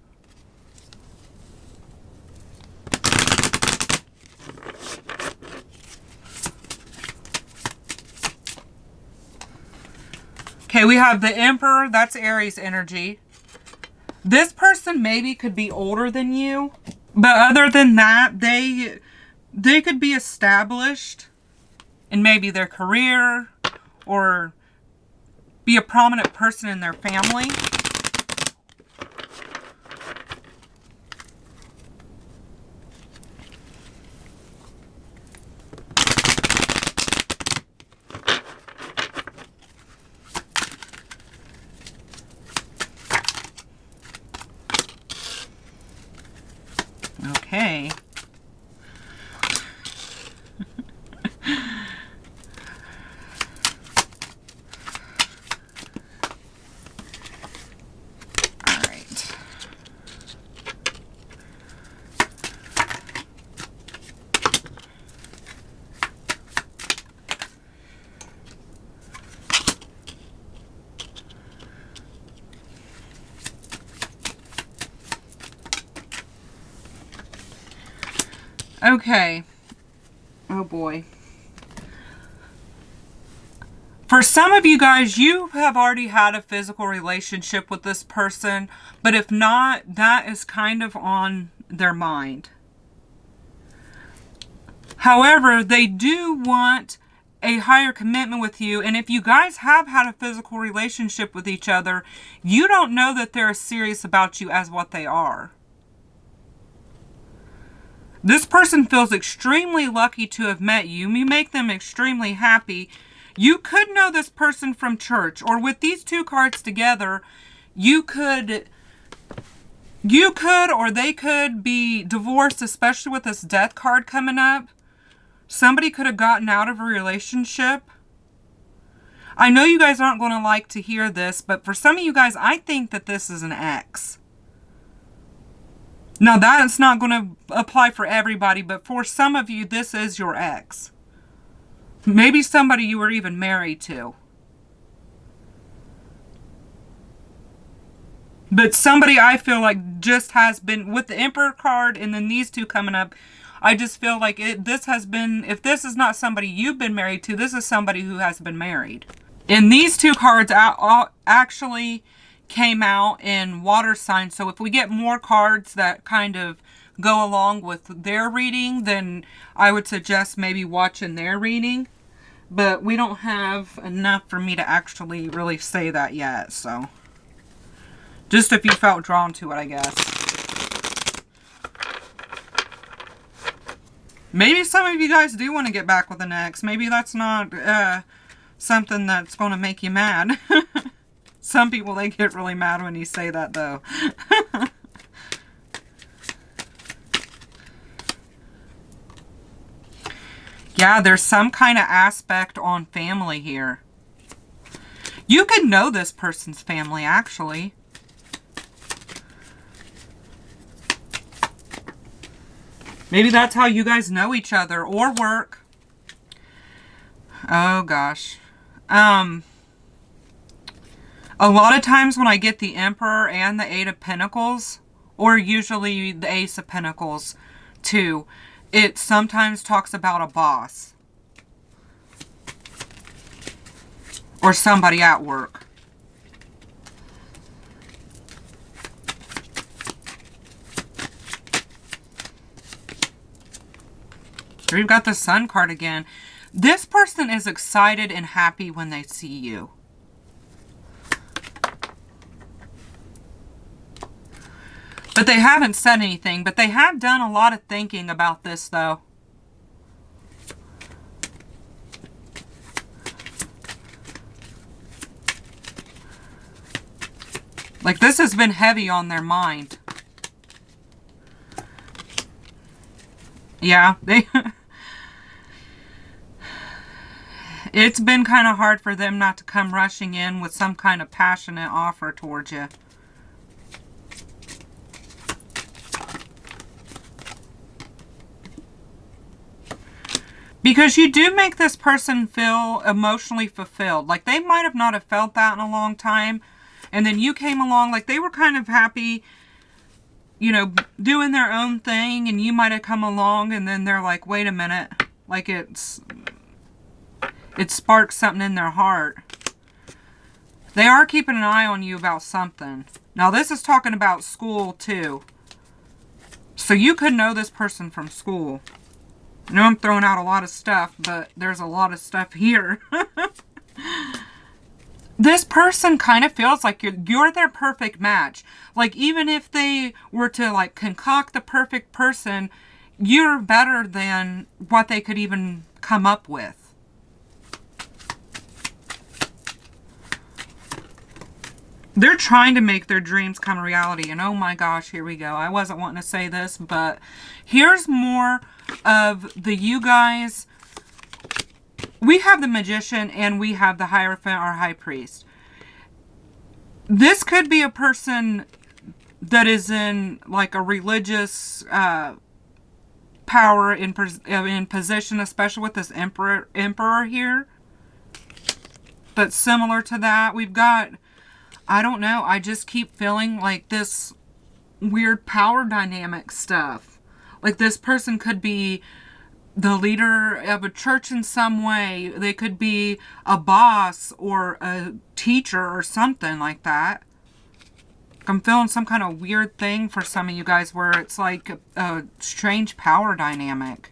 Okay, we have the Emperor. That's Aries energy. This person maybe could be older than you. But other than that, they could be established in maybe their career or be a prominent person in their family. Okay. All right. Okay. Oh boy. For some of you guys, you have already had a physical relationship with this person, but if not, that is kind of on their mind. However, they do want a higher commitment with you, and if you guys have had a physical relationship with each other, you don't know that they're as serious about you as what they are. This person feels extremely lucky to have met you. You make them extremely happy. You could know this person from church, or with these two cards together, you could or they could be divorced, especially with this death card coming up. Somebody could have gotten out of a relationship. I know you guys aren't going to like to hear this, but for some of you guys, I think that this is an ex. Now, that's not going to apply for everybody, but for some of you, this is your ex. Maybe somebody you were even married to. But somebody I feel like just has been, with the Emperor card and then these two coming up, I just feel like this has been, if this is not somebody you've been married to, this is somebody who has been married. And these two cards actually came out in water signs. So if we get more cards that kind of go along with their reading, then I would suggest maybe watching their reading. But we don't have enough for me to actually really say that yet. So just if you felt drawn to it, I guess. Maybe some of you guys do want to get back with an ex. Maybe that's not something that's going to make you mad. Some people, they get really mad when you say that, though. Yeah, there's some kind of aspect on family here. You could know this person's family, actually. Maybe that's how you guys know each other or work. Oh, gosh. A lot of times when I get the Emperor and the Eight of Pentacles, or usually the Ace of Pentacles too, it sometimes talks about a boss. Or somebody at work. Here we've got the Sun card again. This person is excited and happy when they see you. But they haven't said anything. But they have done a lot of thinking about this, though. Like, this has been heavy on their mind. Yeah, it's been kind of hard for them not to come rushing in with some kind of passionate offer towards you. Because you do make this person feel emotionally fulfilled. Like, they might have not have felt that in a long time. And then you came along, like, they were kind of happy, you know, doing their own thing. And you might have come along and then they're like, wait a minute. Like, it sparks something in their heart. They are keeping an eye on you about something. Now, this is talking about school, too. So you could know this person from school. I know I'm throwing out a lot of stuff, but there's a lot of stuff here. This person kind of feels like you're their perfect match. Like, even if they were to, like, concoct the perfect person, you're better than what they could even come up with. They're trying to make their dreams come reality. And oh my gosh, here we go. I wasn't wanting to say this, but here's more of the you guys. We have the Magician and we have the Hierophant or High Priest. This could be a person that is in like a religious power in position, especially with this emperor here. But similar to that, we've got, I don't know, I just keep feeling like this weird power dynamic stuff. Like this person could be the leader of a church in some way. They could be a boss or a teacher or something like that. I'm feeling some kind of weird thing for some of you guys where it's like a strange power dynamic.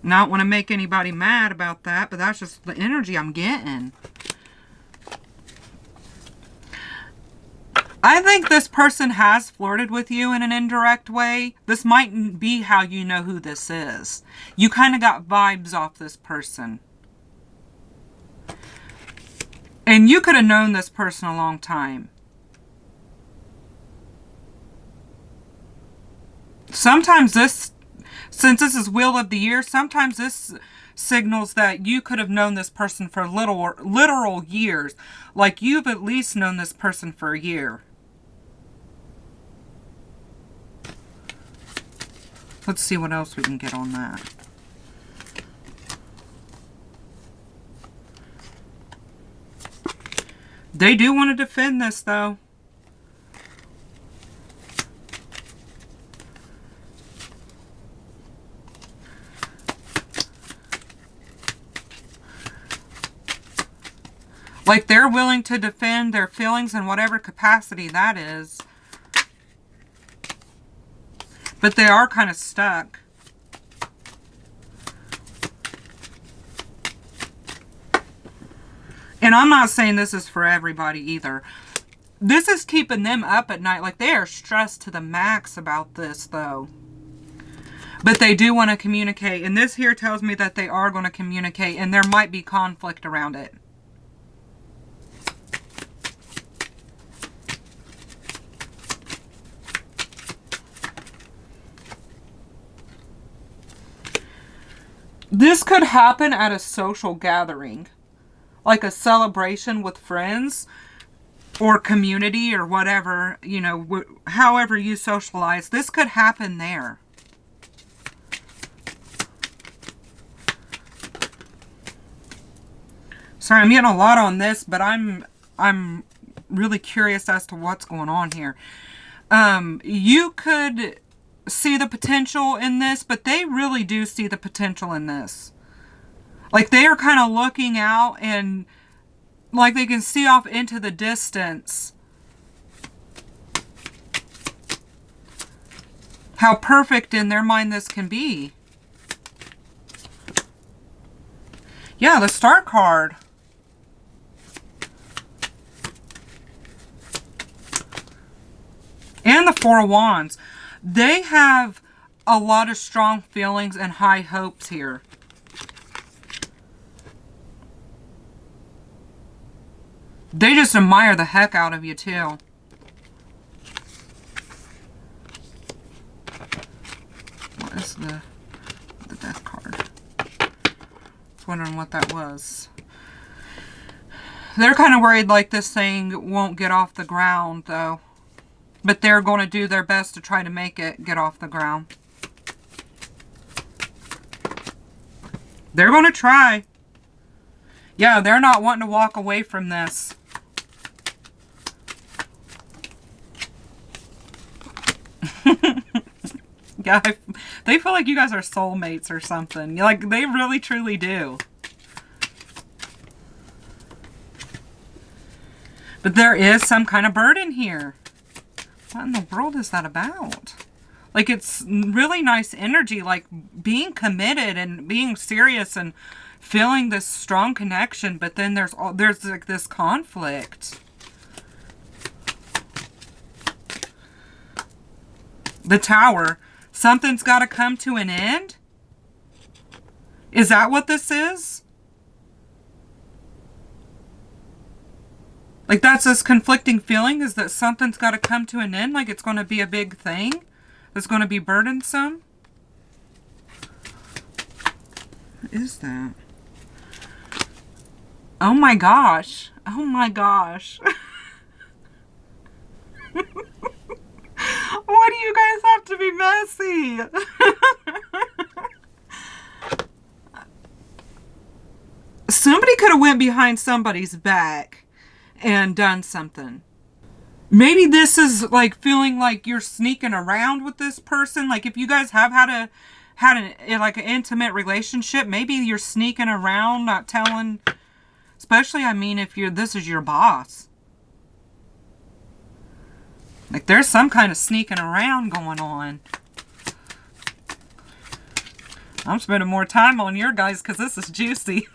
I don't want to make anybody mad about that, but that's just the energy I'm getting. I think this person has flirted with you in an indirect way. This might be how you know who this is. You kind of got vibes off this person. And you could have known this person a long time. Sometimes this, since this is Wheel of the Year, sometimes this signals that you could have known this person for literal years. Like you've at least known this person for a year. Let's see what else we can get on that. They do want to defend this, though. Like they're willing to defend their feelings in whatever capacity that is. But they are kind of stuck. And I'm not saying this is for everybody either. This is keeping them up at night. Like they are stressed to the max about this though. But they do want to communicate. And this here tells me that they are going to communicate. And there might be conflict around it. This could happen at a social gathering, like a celebration with friends or community or whatever, you know, however you socialize. This could happen there. Sorry, I'm getting a lot on this, but I'm really curious as to what's going on here. You could see the potential in this, but they really do see the potential in this. Like they are kind of looking out and like they can see off into the distance how perfect in their mind this can be. Yeah, the Star card. And the Four of Wands. They have a lot of strong feelings and high hopes here. They just admire the heck out of you too. What is the Death card? I was wondering what that was. They're kind of worried like this thing won't get off the ground though. But they're going to do their best to try to make it get off the ground. They're going to try. Yeah, they're not wanting to walk away from this. Yeah, they feel like you guys are soulmates or something. Like, they really, truly do. But there is some kind of burden here. What in the world is that about? Like, it's really nice energy, like being committed and being serious and feeling this strong connection, but then there's like this conflict. The Tower. Something's got to come to an end? Is that what this is? Like, that's this conflicting feeling, is that something's got to come to an end? Like, it's going to be a big thing? That's going to be burdensome? What is that? Oh my gosh. Oh my gosh. Why do you guys have to be messy? Somebody could have went behind somebody's back and done something. Maybe this is like feeling like you're sneaking around with this person. Like if you guys have had an intimate relationship, maybe you're sneaking around, not telling. Especially, I mean, if this is your boss. Like there's some kind of sneaking around going on. I'm spending more time on your guys because this is juicy.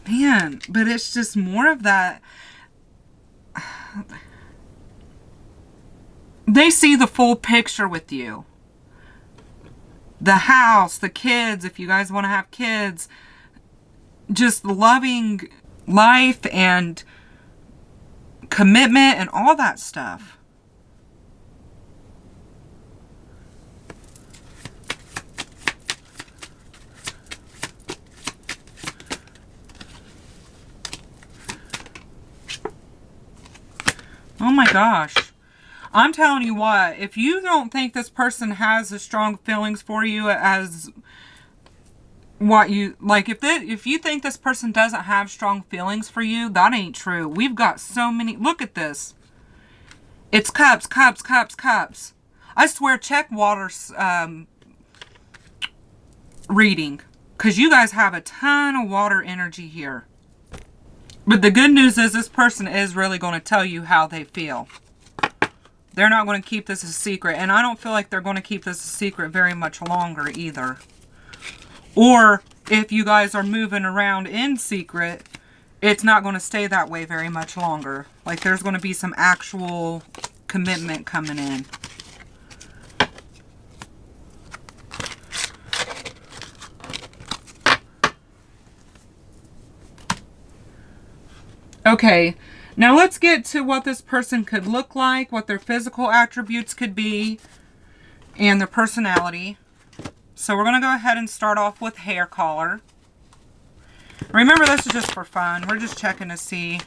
Man, but it's just more of that. They see the full picture with you. The house, the kids, if you guys want to have kids. Just loving life and commitment and all that stuff. Oh my gosh. I'm telling you what, if you don't think this person has as strong feelings for you as what you, like if you think this person doesn't have strong feelings for you, that ain't true. We've got so many, look at this. It's cups, cups, cups, cups. I swear, check Water's reading, because you guys have a ton of water energy here. But the good news is this person is really going to tell you how they feel. They're not going to keep this a secret. And I don't feel like they're going to keep this a secret very much longer either. Or if you guys are moving around in secret, it's not going to stay that way very much longer. Like there's going to be some actual commitment coming in. Okay, now let's get to what this person could look like, what their physical attributes could be, and their personality. So we're going to go ahead and start off with hair color. Remember, this is just for fun. We're just checking to see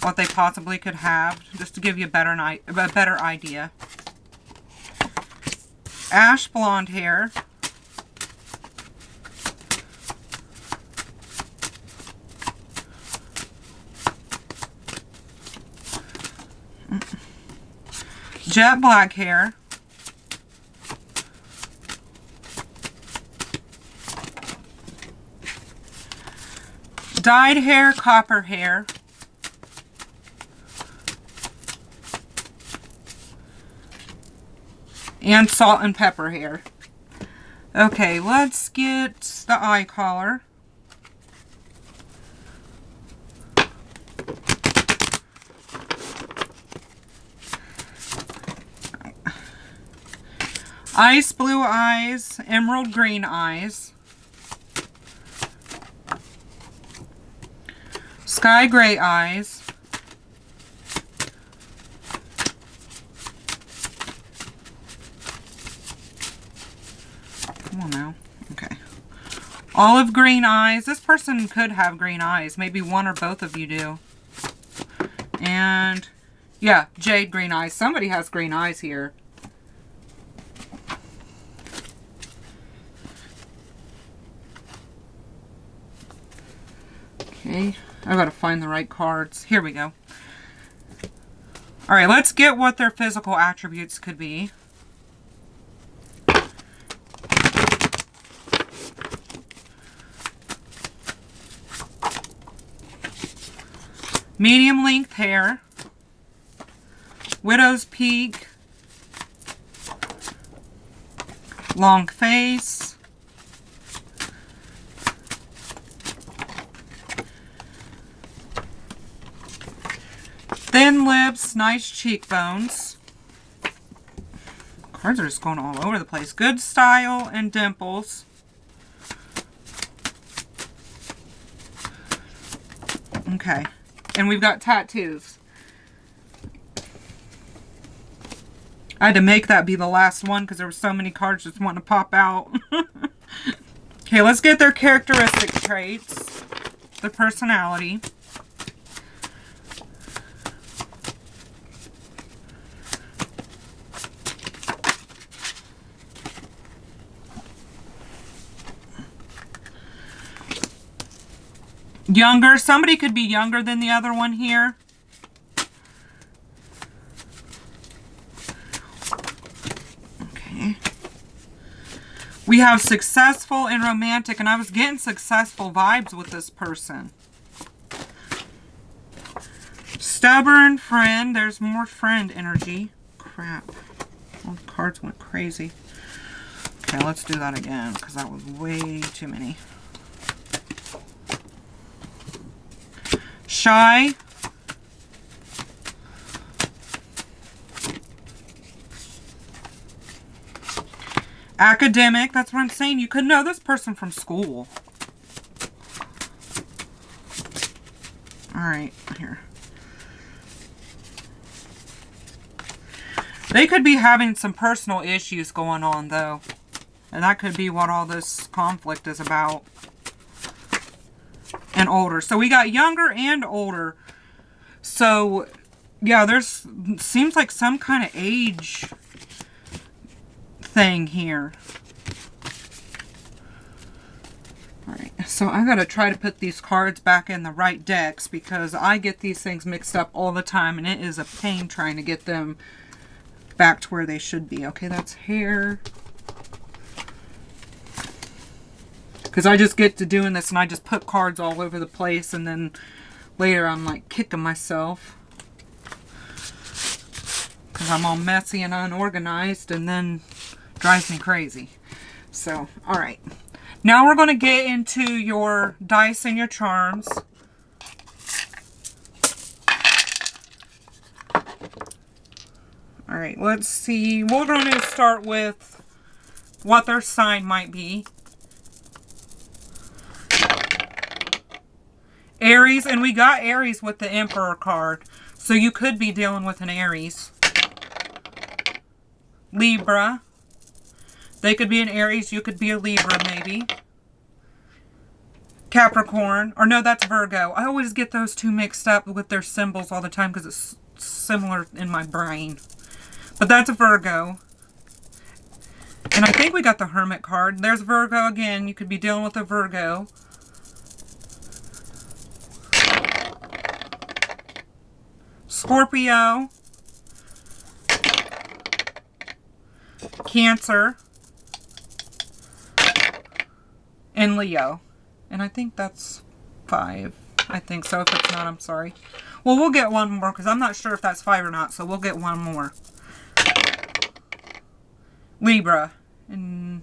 what they possibly could have, just to give you a better idea. Ash blonde hair. Jet black hair. Dyed hair, copper hair. And salt and pepper hair. Okay, let's get the eye color. Ice blue eyes, emerald green eyes, sky gray eyes, come on now, okay, olive green eyes. This person could have green eyes, maybe one or both of you do, and yeah, jade green eyes. Somebody has green eyes here. Okay, I gotta find the right cards. Here we go. Alright, let's get what their physical attributes could be. Medium length hair. Widow's peak. Long face. Thin lips, nice cheekbones. Cards are just going all over the place. Good style and dimples. Okay. And we've got tattoos. I had to make that be the last one because there were so many cards just wanting to pop out. Okay, let's get their characteristic traits. Their personality. Younger. Somebody could be younger than the other one here. Okay. We have successful and romantic, and I was getting successful vibes with this person. Stubborn, friend. There's more friend energy. Crap. All the cards went crazy. Okay, let's do that again, because that was way too many. Shy. Academic. That's what I'm saying. You could know this person from school. Alright, here. They could be having some personal issues going on, though. And that could be what all this conflict is about. And older. So we got younger and older. So, yeah, there's seems like some kind of age thing here. Alright, so I gotta try to put these cards back in the right decks because I get these things mixed up all the time and it is a pain trying to get them back to where they should be. Okay, that's hair. Because I just get to doing this and I just put cards all over the place and then later I'm like kicking myself. Because I'm all messy and unorganized and then drives me crazy. So, alright. Now we're going to get into your dice and your charms. Alright, let's see. We're going to start with what their sign might be. Aries, and we got Aries with the Emperor card. So you could be dealing with an Aries. Libra. They could be an Aries, you could be a Libra maybe. Capricorn, or no, that's Virgo. I always get those two mixed up with their symbols all the time because it's similar in my brain. But that's a Virgo. And I think we got the Hermit card. There's Virgo again. You could be dealing with a Virgo. Scorpio. Cancer. And Leo. And I think that's 5. I think so. If it's not, I'm sorry. Well, we'll get one more because I'm not sure if that's 5 or not. So we'll get one more. Libra. And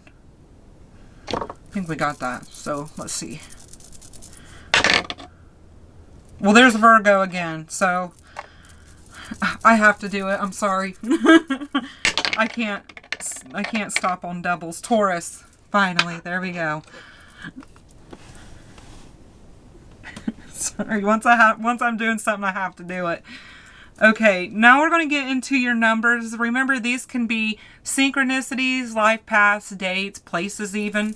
I think we got that. So let's see. Well, there's Virgo again. So I have to do it. I'm sorry. I can't stop on doubles. Taurus. Finally. There we go. Sorry, once I'm doing something, I have to do it. Okay, now we're going to get into your numbers. Remember, these can be synchronicities, life paths, dates, places even.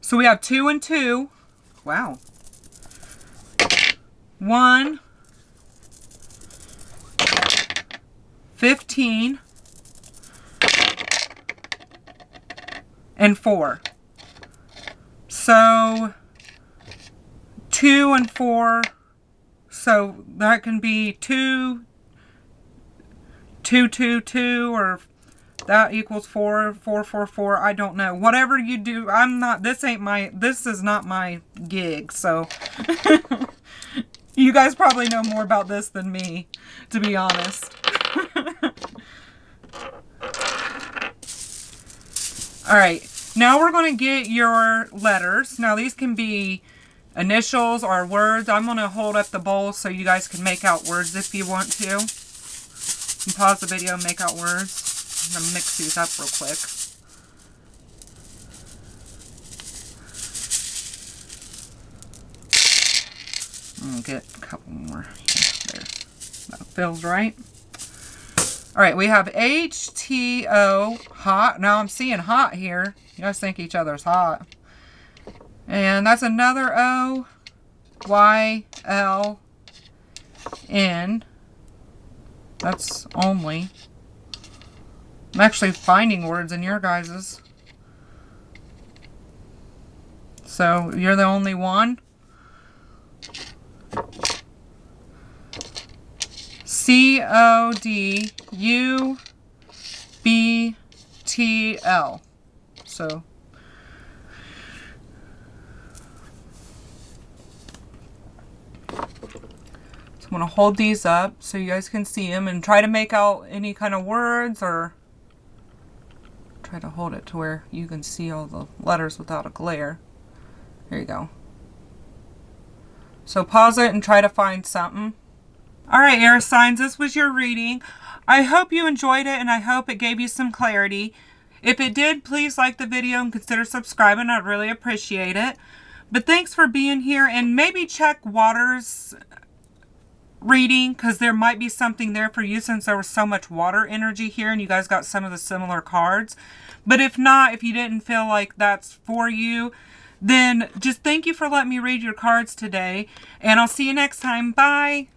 So we have 2 and 2. Wow. 1. 15. And 4. So 2 and 4, so that can be 2, 2, 2, 2, or that equals 4, 4, 4, 4. I don't know. Whatever you do, this is not my gig, so you guys probably know more about this than me, to be honest. Alright, now we're going to get your letters. Now these can be initials or words. I'm going to hold up the bowl so you guys can make out words if you want to. You can pause the video and make out words. I'm going to mix these up real quick. I'm going to get a couple more. Yeah, there. That feels right. Alright, we have H-T-O, hot. Now I'm seeing hot here. You guys think each other's hot. And that's another O, Y, L, N. That's only. I'm actually finding words in your guys's. So you're the only one? CODUBTL. So I'm going to hold these up so you guys can see them and try to make out any kind of words, or try to hold it to where you can see all the letters without a glare. There you go. So pause it and try to find something. Alright, air signs, this was your reading. I hope you enjoyed it and I hope it gave you some clarity. If it did, please like the video and consider subscribing. I'd really appreciate it. But thanks for being here, and maybe check Water's reading, because there might be something there for you since there was so much water energy here and you guys got some of the similar cards. But if not, if you didn't feel like that's for you, then just thank you for letting me read your cards today, and I'll see you next time. Bye!